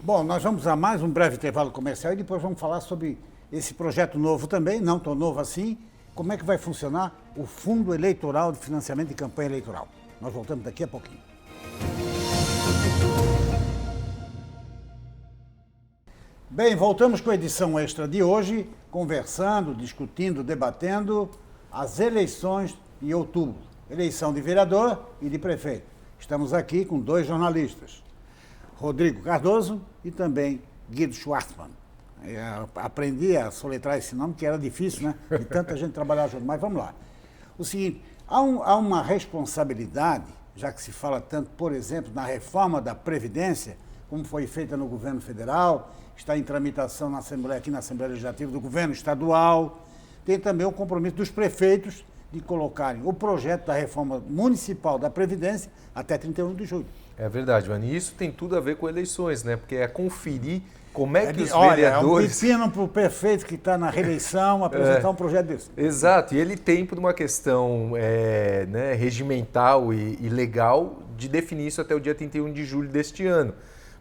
Bom, nós vamos a mais um breve intervalo comercial e depois vamos falar sobre esse projeto novo também, não tão novo assim, como é que vai funcionar o Fundo Eleitoral de Financiamento de Campanha Eleitoral. Nós voltamos daqui a pouquinho. Bem, voltamos com a edição extra de hoje, conversando, discutindo, debatendo as eleições de outubro. Eleição de vereador e de prefeito. Estamos aqui com dois jornalistas, Rodrigo Cardoso e também Guido Schwartzman. Aprendi a soletrar esse nome, que era difícil, né? De tanta gente trabalhar junto. Mas vamos lá. O seguinte, há uma responsabilidade, já que se fala tanto, por exemplo, na reforma da Previdência, como foi feita no governo federal, está em tramitação aqui na Assembleia Legislativa do governo estadual. Tem também o compromisso dos prefeitos de colocarem o projeto da reforma municipal da Previdência até 31 de julho. É verdade, mano. E isso tem tudo a ver com eleições, né? Porque é conferir como é que os vereadores... É um pepino para o prefeito que está na reeleição apresentar um projeto desse. Exato. E ele tem, por uma questão regimental e legal, de definir isso até o dia 31 de julho deste ano.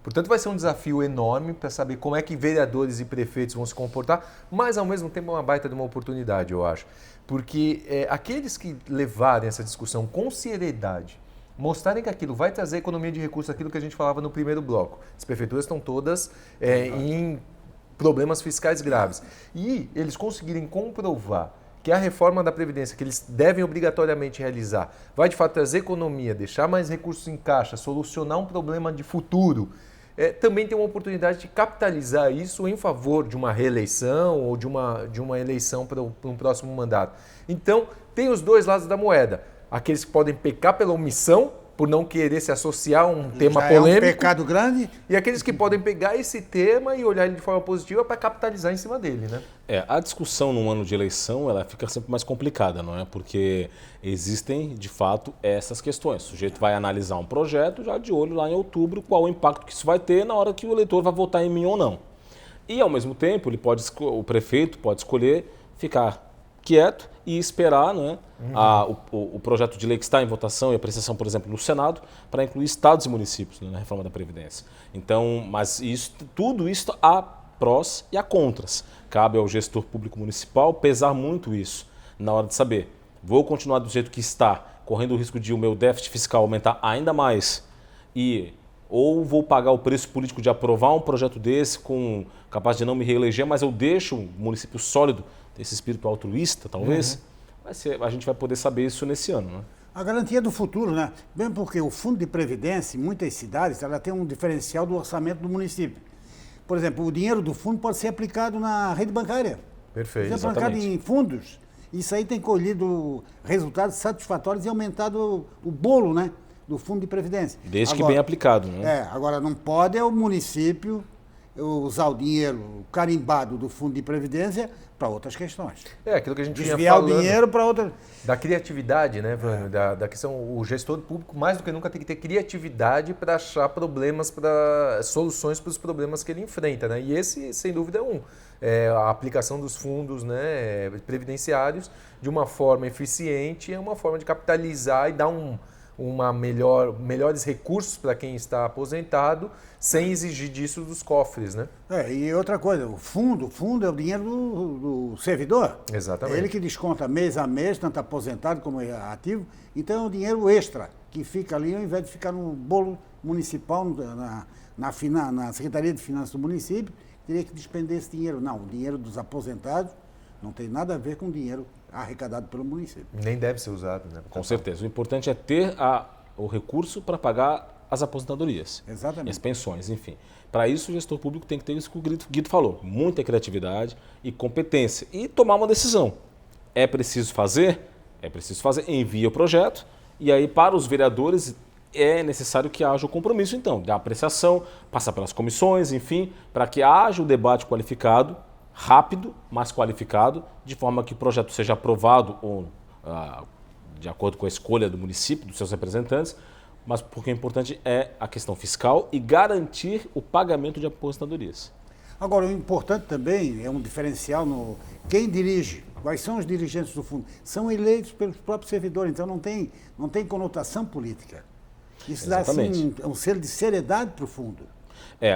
Portanto, vai ser um desafio enorme para saber como é que vereadores e prefeitos vão se comportar, mas, ao mesmo tempo, é uma baita de uma oportunidade, eu acho. Porque aqueles que levarem essa discussão com seriedade, mostrarem que aquilo vai trazer economia de recursos, aquilo que a gente falava no primeiro bloco. As prefeituras estão todas em problemas fiscais graves. E eles conseguirem comprovar que a reforma da Previdência, que eles devem obrigatoriamente realizar, vai, de fato, trazer economia, deixar mais recursos em caixa, solucionar um problema de futuro, também tem uma oportunidade de capitalizar isso em favor de uma reeleição ou de uma eleição para um próximo mandato. Então, tem os dois lados da moeda. Aqueles que podem pecar pela omissão, por não querer se associar a um tema polêmico. É um pecado grande. E aqueles que podem pegar esse tema e olhar ele de forma positiva para capitalizar em cima dele, né? A discussão num ano de eleição, ela fica sempre mais complicada, não é? Porque existem, de fato, essas questões. O sujeito vai analisar um projeto já de olho lá em outubro, qual o impacto que isso vai ter na hora que o eleitor vai votar em mim ou não. E, ao mesmo tempo, o prefeito pode escolher ficar quieto e esperar, né, o projeto de lei que está em votação e apreciação, por exemplo, no Senado, para incluir estados e municípios, né, na reforma da Previdência. Então, mas tudo isso há prós e há contras. Cabe ao gestor público municipal pesar muito isso na hora de saber, vou continuar do jeito que está, correndo o risco de o meu déficit fiscal aumentar ainda mais ou vou pagar o preço político de aprovar um projeto desse capaz de não me reeleger, mas eu deixo um município sólido, esse espírito altruísta, talvez, a gente vai poder saber isso nesse ano, né? A garantia do futuro, né? Bem porque o Fundo de Previdência, em muitas cidades, ela tem um diferencial do orçamento do município. Por exemplo, o dinheiro do fundo pode ser aplicado na rede bancária. Perfeito. Pode ser aplicado em fundos. Isso aí tem colhido resultados satisfatórios e aumentado o bolo, né, do Fundo de Previdência. Desde que bem aplicado, né? Agora não pode o município usar o dinheiro carimbado do Fundo de Previdência para outras questões. Aquilo que a gente desviar o dinheiro para outra... Da criatividade, né, Vânio? Da questão, o gestor público, mais do que nunca, tem que ter criatividade para achar soluções para os problemas que ele enfrenta, né? E esse, sem dúvida, a aplicação dos fundos, né, previdenciários de uma forma eficiente é uma forma de capitalizar e dar melhores recursos para quem está aposentado, sem exigir disso dos cofres, né? E outra coisa, o fundo é o dinheiro do servidor. Exatamente. É ele que desconta mês a mês, tanto aposentado como ativo. Então é um dinheiro extra que fica ali, ao invés de ficar no bolo municipal, na Secretaria de Finanças do município, teria que despender esse dinheiro. Não, o dinheiro dos aposentados não tem nada a ver com o dinheiro arrecadado pelo município. Nem deve ser usado, né? Com certeza. O importante é ter o recurso para pagar as aposentadorias. Exatamente. As pensões, enfim. Para isso, o gestor público tem que ter isso que o Guido falou. Muita criatividade e competência. E tomar uma decisão. É preciso fazer? É preciso fazer. Envia o projeto. E aí, para os vereadores, é necessário que haja o compromisso, então, da apreciação, passar pelas comissões, enfim, para que haja o debate qualificado, rápido, mas qualificado, de forma que o projeto seja aprovado ou de acordo com a escolha do município, dos seus representantes, mas porque o importante é a questão fiscal e garantir o pagamento de aposentadorias. Agora, o importante também é um diferencial no quem dirige. Quais são os dirigentes do fundo? São eleitos pelos próprios servidores, então não tem conotação política. Isso dá assim, um selo de seriedade para o fundo.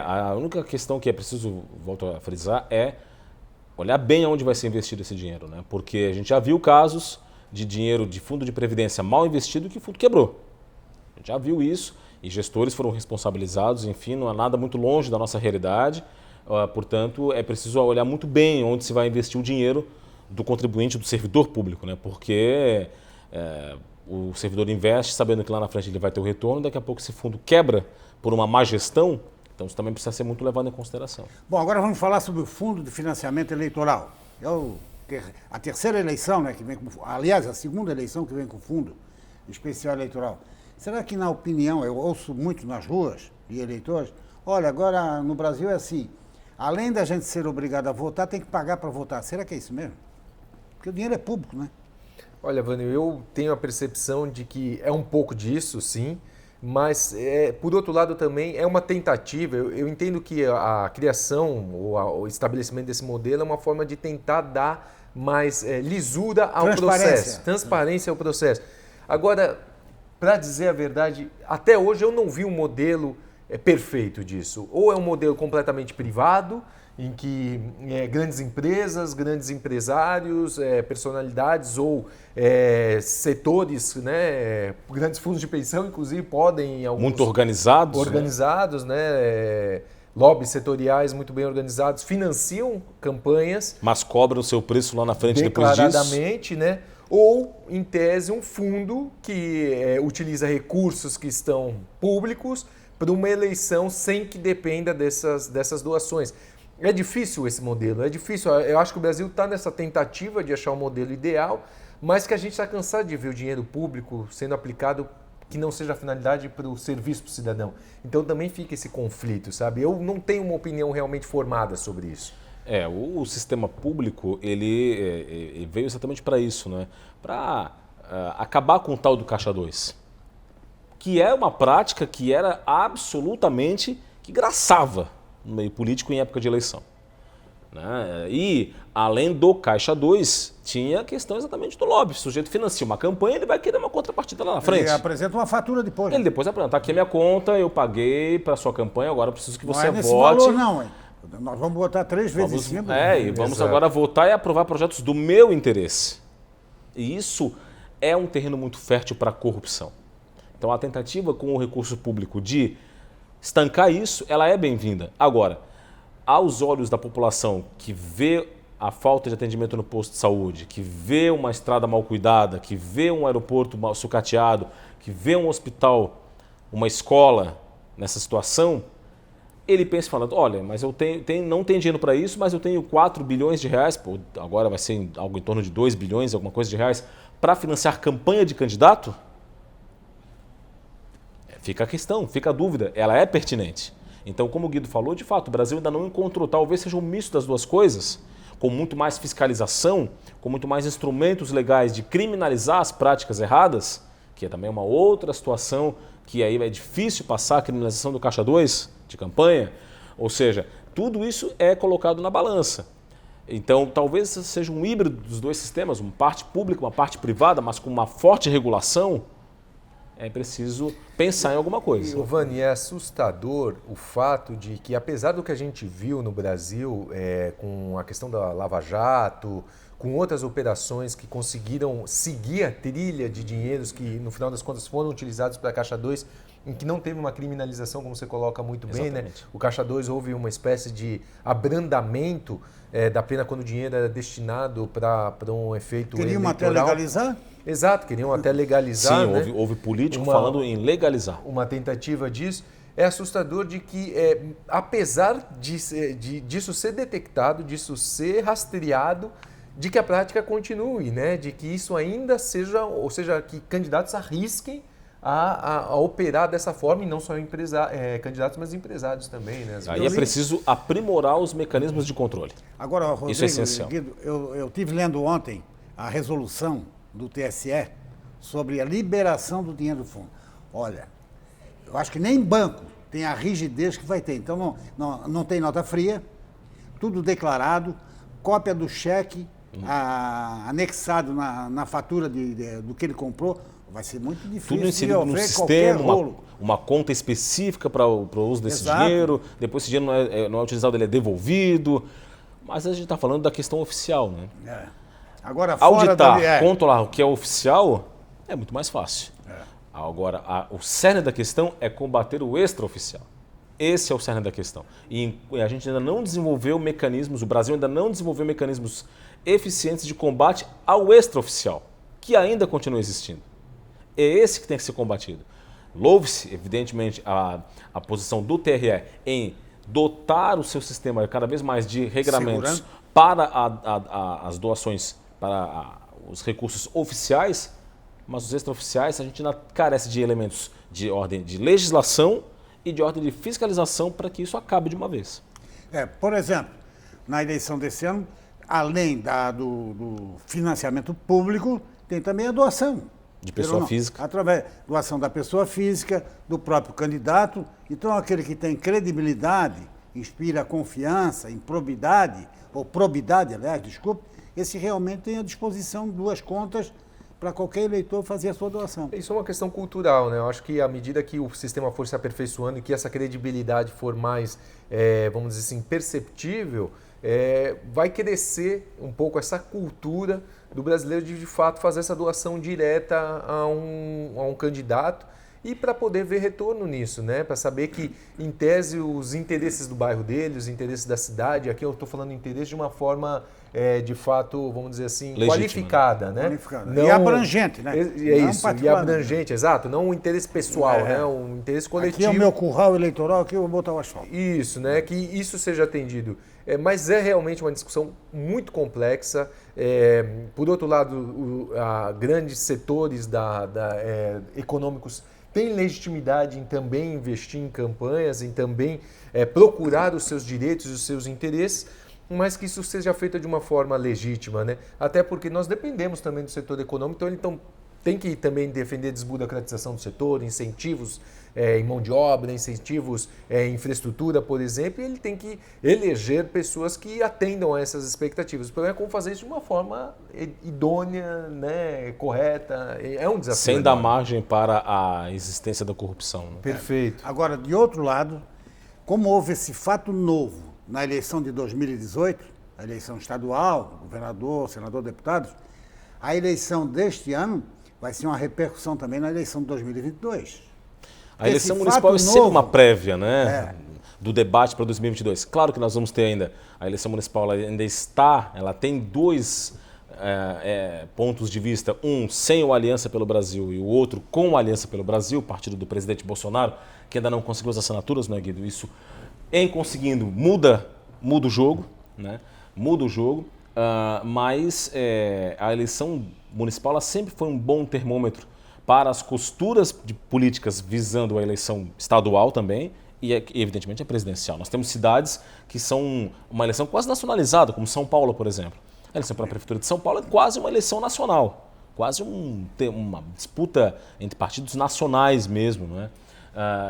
A única questão que é preciso, volto a frisar, é olhar bem aonde vai ser investido esse dinheiro, né? Porque a gente já viu casos de dinheiro de fundo de previdência mal investido que o fundo quebrou. A gente já viu isso e gestores foram responsabilizados, enfim, não há nada muito longe da nossa realidade. Portanto, é preciso olhar muito bem onde se vai investir o dinheiro do contribuinte, do servidor público, né? Porque o servidor investe sabendo que lá na frente ele vai ter o retorno, daqui a pouco esse fundo quebra por uma má gestão, então isso também precisa ser muito levado em consideração. Bom, agora vamos falar sobre o Fundo de Financiamento Eleitoral. A terceira eleição, né, que vem aliás, a segunda eleição que vem com o Fundo Especial Eleitoral. Será que, na opinião, eu ouço muito nas ruas de eleitores, olha, agora no Brasil é assim, além da gente ser obrigado a votar, tem que pagar para votar. Será que é isso mesmo? Porque o dinheiro é público, né? Olha, Vânio, eu tenho a percepção de que é um pouco disso, sim, mas, por outro lado, também é uma tentativa. Eu entendo que a criação ou o estabelecimento desse modelo é uma forma de tentar dar mais lisura ao processo, transparência ao processo. Agora, para dizer a verdade, até hoje eu não vi um modelo perfeito disso. Ou é um modelo completamente privado, em que grandes empresas, grandes empresários, personalidades ou setores, né, grandes fundos de pensão, inclusive, podem... Muito organizados. Organizados, né? Lobbies setoriais muito bem organizados, financiam campanhas. Mas cobram o seu preço lá na frente depois disso. Declaradamente, né? Ou, em tese, um fundo que utiliza recursos que estão públicos para uma eleição sem que dependa dessas doações. É difícil esse modelo, é difícil. Eu acho que o Brasil está nessa tentativa de achar um modelo ideal, mas que a gente está cansado de ver o dinheiro público sendo aplicado que não seja a finalidade para o serviço para o cidadão. Então também fica esse conflito, sabe? Eu não tenho uma opinião realmente formada sobre isso. O sistema público, ele veio exatamente para isso, né? Para acabar com o tal do Caixa 2, que é uma prática que era absolutamente, que graçava no meio político em época de eleição, né? E, além do Caixa 2, tinha a questão exatamente do lobby. Se o sujeito financia uma campanha, ele vai querer uma contrapartida lá na frente. Ele apresenta uma fatura depois. Ele depois apresenta, aqui a minha conta, eu paguei para a sua campanha, agora eu preciso que você não é nesse vote. Valor, não, hein? Nós vamos botar 3 vezes em cima. E vamos agora votar e aprovar projetos do meu interesse. E isso é um terreno muito fértil para a corrupção. Então a tentativa com o recurso público de estancar isso, ela é bem-vinda. Agora, aos olhos da população que vê a falta de atendimento no posto de saúde, que vê uma estrada mal cuidada, que vê um aeroporto mal sucateado, que vê um hospital, uma escola nessa situação, ele pensa falando, olha, mas eu não tenho dinheiro para isso, mas eu tenho 4 bilhões de reais, agora vai ser algo em torno de 2 bilhões, alguma coisa de reais, para financiar campanha de candidato? Fica a questão, fica a dúvida, ela é pertinente. Então, como o Guido falou, de fato, o Brasil ainda não encontrou, talvez seja um misto das duas coisas, com muito mais fiscalização, com muito mais instrumentos legais de criminalizar as práticas erradas, que é também uma outra situação que aí é difícil passar a criminalização do Caixa 2 de campanha. Ou seja, tudo isso é colocado na balança. Então, talvez seja um híbrido dos dois sistemas, uma parte pública, uma parte privada, mas com uma forte regulação. é preciso pensar em alguma coisa. Giovanni, é assustador o fato de que, apesar do que a gente viu no Brasil, com a questão da Lava Jato, com outras operações que conseguiram seguir a trilha de dinheiros que, no final das contas, foram utilizados para a Caixa 2, em que não teve uma criminalização, como você coloca muito bem, né? O Caixa 2 houve uma espécie de abrandamento da pena quando o dinheiro era destinado para um efeito Queriam eleitoral. até legalizar? Exato, queriam até legalizar. Sim, né? houve político falando em legalizar. Uma tentativa disso. É assustador de que, apesar disso ser detectado, disso ser rastreado, de que a prática continue, né? De que isso ainda seja, ou seja, que candidatos arrisquem a operar dessa forma, e não só candidatos, mas empresários também. Né? Aí é preciso aprimorar os mecanismos de controle. Agora, Rodrigo, isso é essencial. Guido, eu tive lendo ontem a resolução do TSE sobre a liberação do dinheiro do fundo. Olha, eu acho que nem banco tem a rigidez que vai ter. Então, não tem nota fria, tudo declarado, cópia do cheque anexado na fatura do que ele comprou. Vai ser muito difícil. Tudo inserido no sistema, uma conta específica para o uso desse dinheiro. Depois esse dinheiro não é utilizado, ele é devolvido. Mas a gente está falando da questão oficial, né? Agora, fora controlar o que é oficial é muito mais fácil. Agora, o cerne da questão é combater o extraoficial. Esse é o cerne da questão. E a gente ainda não desenvolveu mecanismos, o Brasil ainda não desenvolveu mecanismos eficientes de combate ao extraoficial, que ainda continua existindo. É esse que tem que ser combatido. Louve-se, evidentemente, a posição do TRE em dotar o seu sistema cada vez mais de regramentos para as doações, para os recursos oficiais, mas os extraoficiais a gente ainda carece de elementos de ordem de legislação e de ordem de fiscalização para que isso acabe de uma vez. Por exemplo, na eleição desse ano, além do financiamento público, tem também a doação. De pessoa física. Através da doação da pessoa física, do próprio candidato. Então, aquele que tem credibilidade, inspira confiança, improbidade, ou probidade, aliás, desculpe, esse realmente tem à disposição duas contas para qualquer eleitor fazer a sua doação. Isso é uma questão cultural, né? Eu acho que à medida que o sistema for se aperfeiçoando e que essa credibilidade for mais, vamos dizer assim, perceptível, vai crescer um pouco essa cultura do brasileiro de fato fazer essa doação direta a um candidato e para poder ver retorno nisso, né? Para saber que, em tese, os interesses do bairro dele, os interesses da cidade, aqui eu estou falando interesse de uma forma, de fato, vamos dizer assim, legítima, qualificada, né? Qualificada. Não, e abrangente, né? Isso, e abrangente, exato. Não um interesse pessoal, né? Um interesse coletivo. Aqui é o meu curral eleitoral, aqui eu vou botar o asfalto. Isso, né? Que isso seja atendido. Mas é realmente uma discussão muito complexa. Por outro lado, grandes setores econômicos têm legitimidade em também investir em campanhas, em também procurar os seus direitos e os seus interesses, mas que isso seja feito de uma forma legítima, né? Até porque nós dependemos também do setor econômico, então ele tem que também defender a desburocratização do setor, incentivos em mão de obra, incentivos em infraestrutura, por exemplo, e ele tem que eleger pessoas que atendam a essas expectativas. O problema é como fazer isso de uma forma idônea, né, correta, é um desafio. Sem dar margem para a existência da corrupção. Né? Perfeito. Agora, de outro lado, como houve esse fato novo na eleição de 2018, a eleição estadual, governador, senador, deputados, a eleição deste ano vai ser uma repercussão também na eleição de 2022. A eleição municipal é sempre uma prévia, né? Do debate para 2022. Claro que nós vamos ter ainda, a eleição municipal ela tem dois pontos de vista, um sem o Aliança pelo Brasil e o outro com o Aliança pelo Brasil, o partido do presidente Bolsonaro, que ainda não conseguiu as assinaturas, né, Guido? Isso, em conseguindo, muda o jogo, né? Muda o jogo, mas a eleição municipal ela sempre foi um bom termômetro para as costuras de políticas visando a eleição estadual também e, evidentemente, a presidencial. Nós temos cidades que são uma eleição quase nacionalizada, como São Paulo, por exemplo. A eleição para a Prefeitura de São Paulo é quase uma eleição nacional, quase uma disputa entre partidos nacionais mesmo. Não é?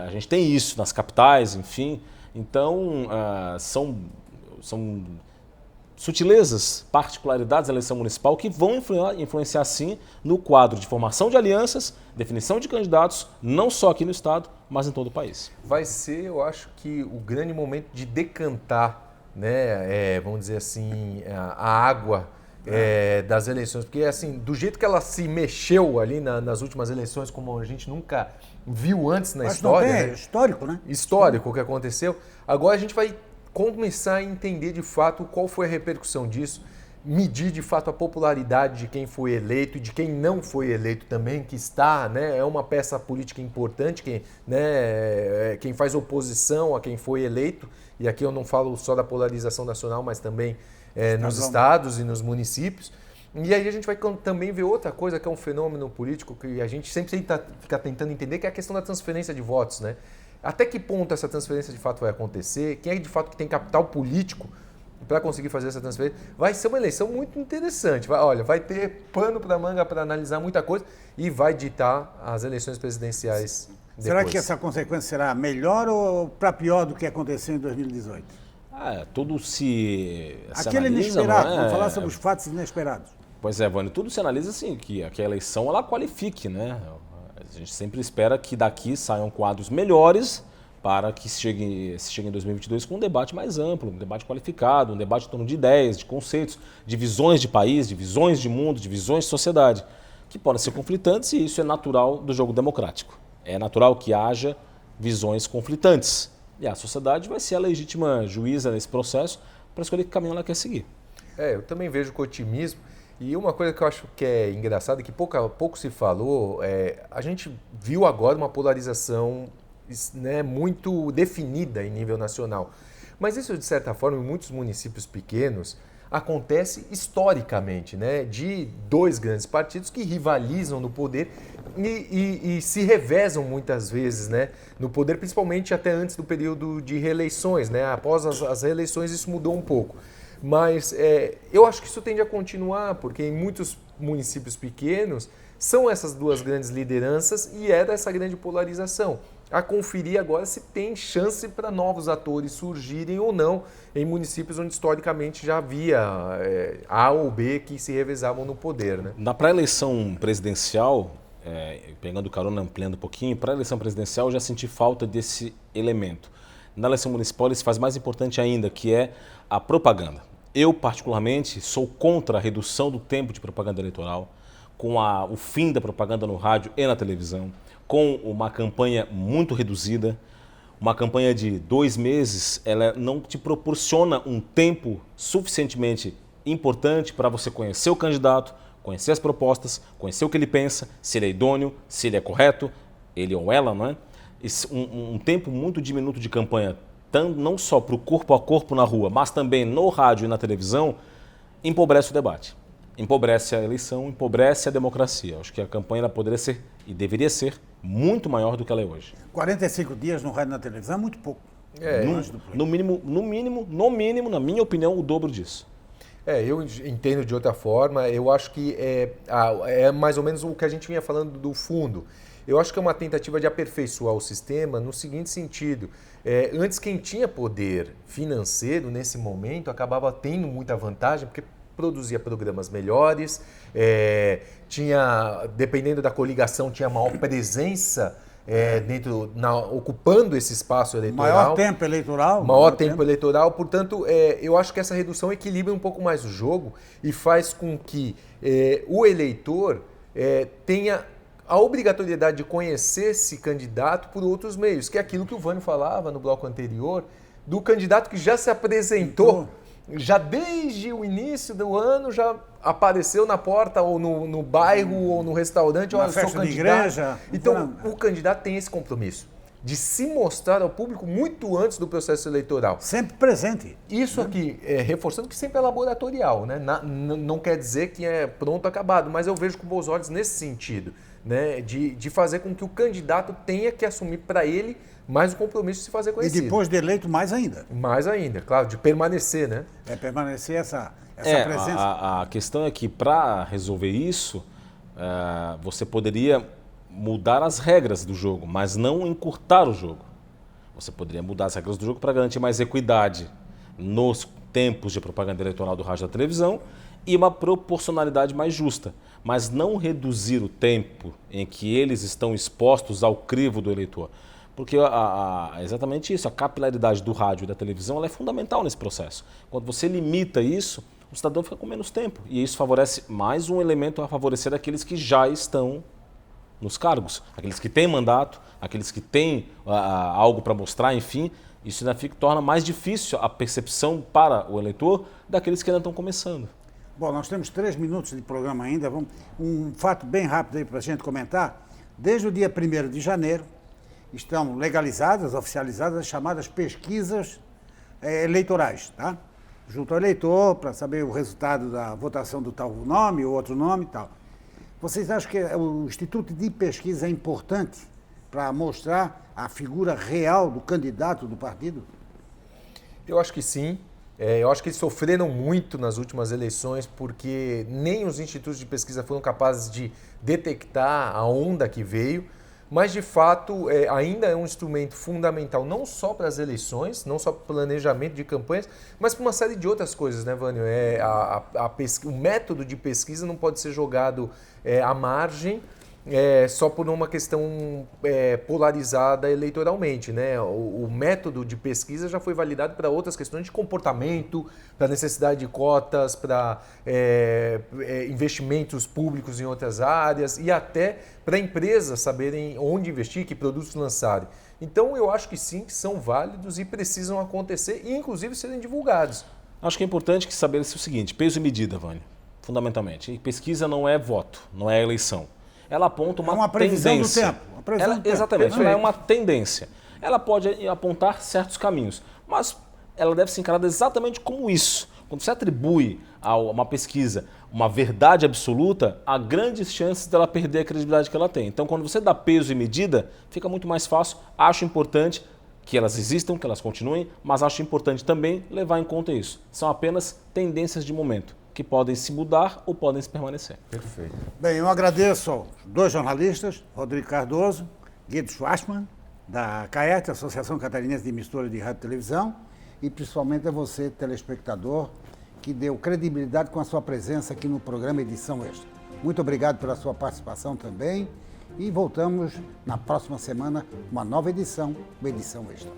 A gente tem isso nas capitais, enfim. Então, são sutilezas, particularidades da eleição municipal que vão influenciar sim no quadro de formação de alianças, definição de candidatos, não só aqui no estado, mas em todo o país. Vai ser, eu acho que o grande momento de decantar, né, vamos dizer assim, a água das eleições, porque assim, do jeito que ela se mexeu ali nas últimas eleições, como a gente nunca viu antes na história, não tem, né? histórico, né? Histórico o que aconteceu. Agora a gente vai começar a entender de fato qual foi a repercussão disso, medir de fato a popularidade de quem foi eleito e de quem não foi eleito também, que está, né, é uma peça política importante, quem faz oposição a quem foi eleito, e aqui eu não falo só da polarização nacional, mas também nos estados e nos municípios. E aí a gente vai também ver outra coisa que é um fenômeno político que a gente sempre fica tentando entender, que é a questão da transferência de votos, né? Até que ponto essa transferência de fato vai acontecer? Quem é de fato que tem capital político para conseguir fazer essa transferência? Vai ser uma eleição muito interessante. Vai ter pano para manga para analisar muita coisa e vai ditar as eleições presidenciais depois. Será que essa consequência será melhor ou para pior do que aconteceu em 2018? Tudo se Aquele analisa, inesperado, não é? vamos falar sobre os fatos inesperados. Pois é, Vânia, tudo se analisa assim, que a eleição ela qualifique, né? A gente sempre espera que daqui saiam quadros melhores para que se chegue em 2022 com um debate mais amplo, um debate qualificado, um debate em torno de ideias, de conceitos, de visões de país, de visões de mundo, de visões de sociedade, que podem ser conflitantes e isso é natural do jogo democrático. É natural que haja visões conflitantes e a sociedade vai ser a legítima juíza nesse processo para escolher que caminho ela quer seguir. Eu também vejo com otimismo. E uma coisa que eu acho que é engraçada, que pouco a pouco se falou, a gente viu agora uma polarização, né, muito definida em nível nacional. Mas isso, de certa forma, em muitos municípios pequenos, acontece historicamente, né, de dois grandes partidos que rivalizam no poder e se revezam muitas vezes, né, no poder, principalmente até antes do período de reeleições, né? Após as reeleições isso mudou um pouco. Mas eu acho que isso tende a continuar, porque em muitos municípios pequenos são essas duas grandes lideranças e dessa grande polarização. A conferir agora se tem chance para novos atores surgirem ou não em municípios onde historicamente já havia A ou B que se revezavam no poder, né? Na pré-eleição presidencial, pegando carona, ampliando um pouquinho, pré-eleição presidencial eu já senti falta desse elemento. Na eleição municipal ele se faz mais importante ainda, que é a propaganda. Eu, particularmente, sou contra a redução do tempo de propaganda eleitoral, com o fim da propaganda no rádio e na televisão, com uma campanha muito reduzida. Uma campanha de 2 meses, ela não te proporciona um tempo suficientemente importante para você conhecer o candidato, conhecer as propostas, conhecer o que ele pensa, se ele é idôneo, se ele é correto, ele ou ela, não é? Um tempo muito diminuto de campanha, não só para o corpo a corpo na rua, mas também no rádio e na televisão, empobrece o debate, empobrece a eleição, empobrece a democracia. Acho que a campanha poderia ser e deveria ser muito maior do que ela é hoje. 45 dias no rádio e na televisão é muito pouco. No mínimo, na minha opinião, o dobro disso. Eu entendo de outra forma. Eu acho que é mais ou menos o que a gente vinha falando do fundo. Eu acho que é uma tentativa de aperfeiçoar o sistema no seguinte sentido. Antes, quem tinha poder financeiro nesse momento acabava tendo muita vantagem, porque produzia programas melhores, dependendo da coligação, tinha maior presença ocupando esse espaço eleitoral. Maior tempo eleitoral. Maior tempo eleitoral. Portanto, eu acho que essa redução equilibra um pouco mais o jogo e faz com que o eleitor tenha a obrigatoriedade de conhecer esse candidato por outros meios, que é aquilo que o Vânio falava no bloco anterior, do candidato que já se apresentou, já desde o início do ano, já apareceu na porta ou no bairro ou no restaurante, na festa de igreja. Então, o candidato tem esse compromisso de se mostrar ao público muito antes do processo eleitoral. Sempre presente. Isso aqui, reforçando que sempre é laboratorial, né? Não quer dizer que é pronto, acabado, mas eu vejo com bons olhos nesse sentido, né? De fazer com que o candidato tenha que assumir para ele mais o compromisso de se fazer conhecido. E depois de eleito, mais ainda. Mais ainda, claro, de permanecer, né? Permanecer essa presença. A questão é que para resolver isso, você poderia mudar as regras do jogo, mas não encurtar o jogo. Você poderia mudar as regras do jogo para garantir mais equidade nos tempos de propaganda eleitoral do rádio e da televisão e uma proporcionalidade mais justa, mas não reduzir o tempo em que eles estão expostos ao crivo do eleitor. Porque exatamente isso, a capilaridade do rádio e da televisão ela é fundamental nesse processo. Quando você limita isso, o cidadão fica com menos tempo. E isso favorece mais um elemento a favorecer aqueles que já estão nos cargos, aqueles que têm mandato, aqueles que têm algo para mostrar, enfim. Isso ainda torna mais difícil a percepção para o eleitor daqueles que ainda estão começando. Bom, nós temos 3 minutos de programa ainda. Um fato bem rápido aí para a gente comentar. Desde o dia 1º de janeiro, estão legalizadas, oficializadas, as chamadas pesquisas eleitorais, tá? Junto ao eleitor, para saber o resultado da votação do tal nome ou outro nome e tal. Vocês acham que o Instituto de Pesquisa é importante para mostrar a figura real do candidato do partido? Eu acho que sim. Eu acho que eles sofreram muito nas últimas eleições porque nem os institutos de pesquisa foram capazes de detectar a onda que veio. Mas, de fato, ainda é um instrumento fundamental, não só para as eleições, não só para o planejamento de campanhas, mas para uma série de outras coisas, né, Vânio? O método de pesquisa não pode ser jogado à margem só por uma questão polarizada eleitoralmente, né? O método de pesquisa já foi validado para outras questões de comportamento, para necessidade de cotas, para investimentos públicos em outras áreas e até para empresas saberem onde investir, que produtos lançarem. Então eu acho que sim, que são válidos e precisam acontecer e inclusive serem divulgados. Acho que é importante que saber-se o seguinte, peso e medida, Vânio, fundamentalmente. E pesquisa não é voto, não é eleição. Ela aponta uma previsão tendência. do tempo. Exatamente, ela é uma tendência. Ela pode apontar certos caminhos, mas ela deve ser encarada exatamente como isso. Quando você atribui a uma pesquisa uma verdade absoluta, há grandes chances dela perder a credibilidade que ela tem. Então, quando você dá peso e medida, fica muito mais fácil. Acho importante que elas existam, que elas continuem, mas acho importante também levar em conta isso. São apenas tendências de momento, que podem se mudar ou podem se permanecer. Perfeito. Bem, eu agradeço aos 2 jornalistas, Rodrigo Cardoso, Guido Schwarzman, da CAET, Associação Catarinense de Emissora de Rádio e Televisão, e principalmente a você, telespectador, que deu credibilidade com a sua presença aqui no programa Edição Extra. Muito obrigado pela sua participação também e voltamos na próxima semana com uma nova edição do Edição Extra.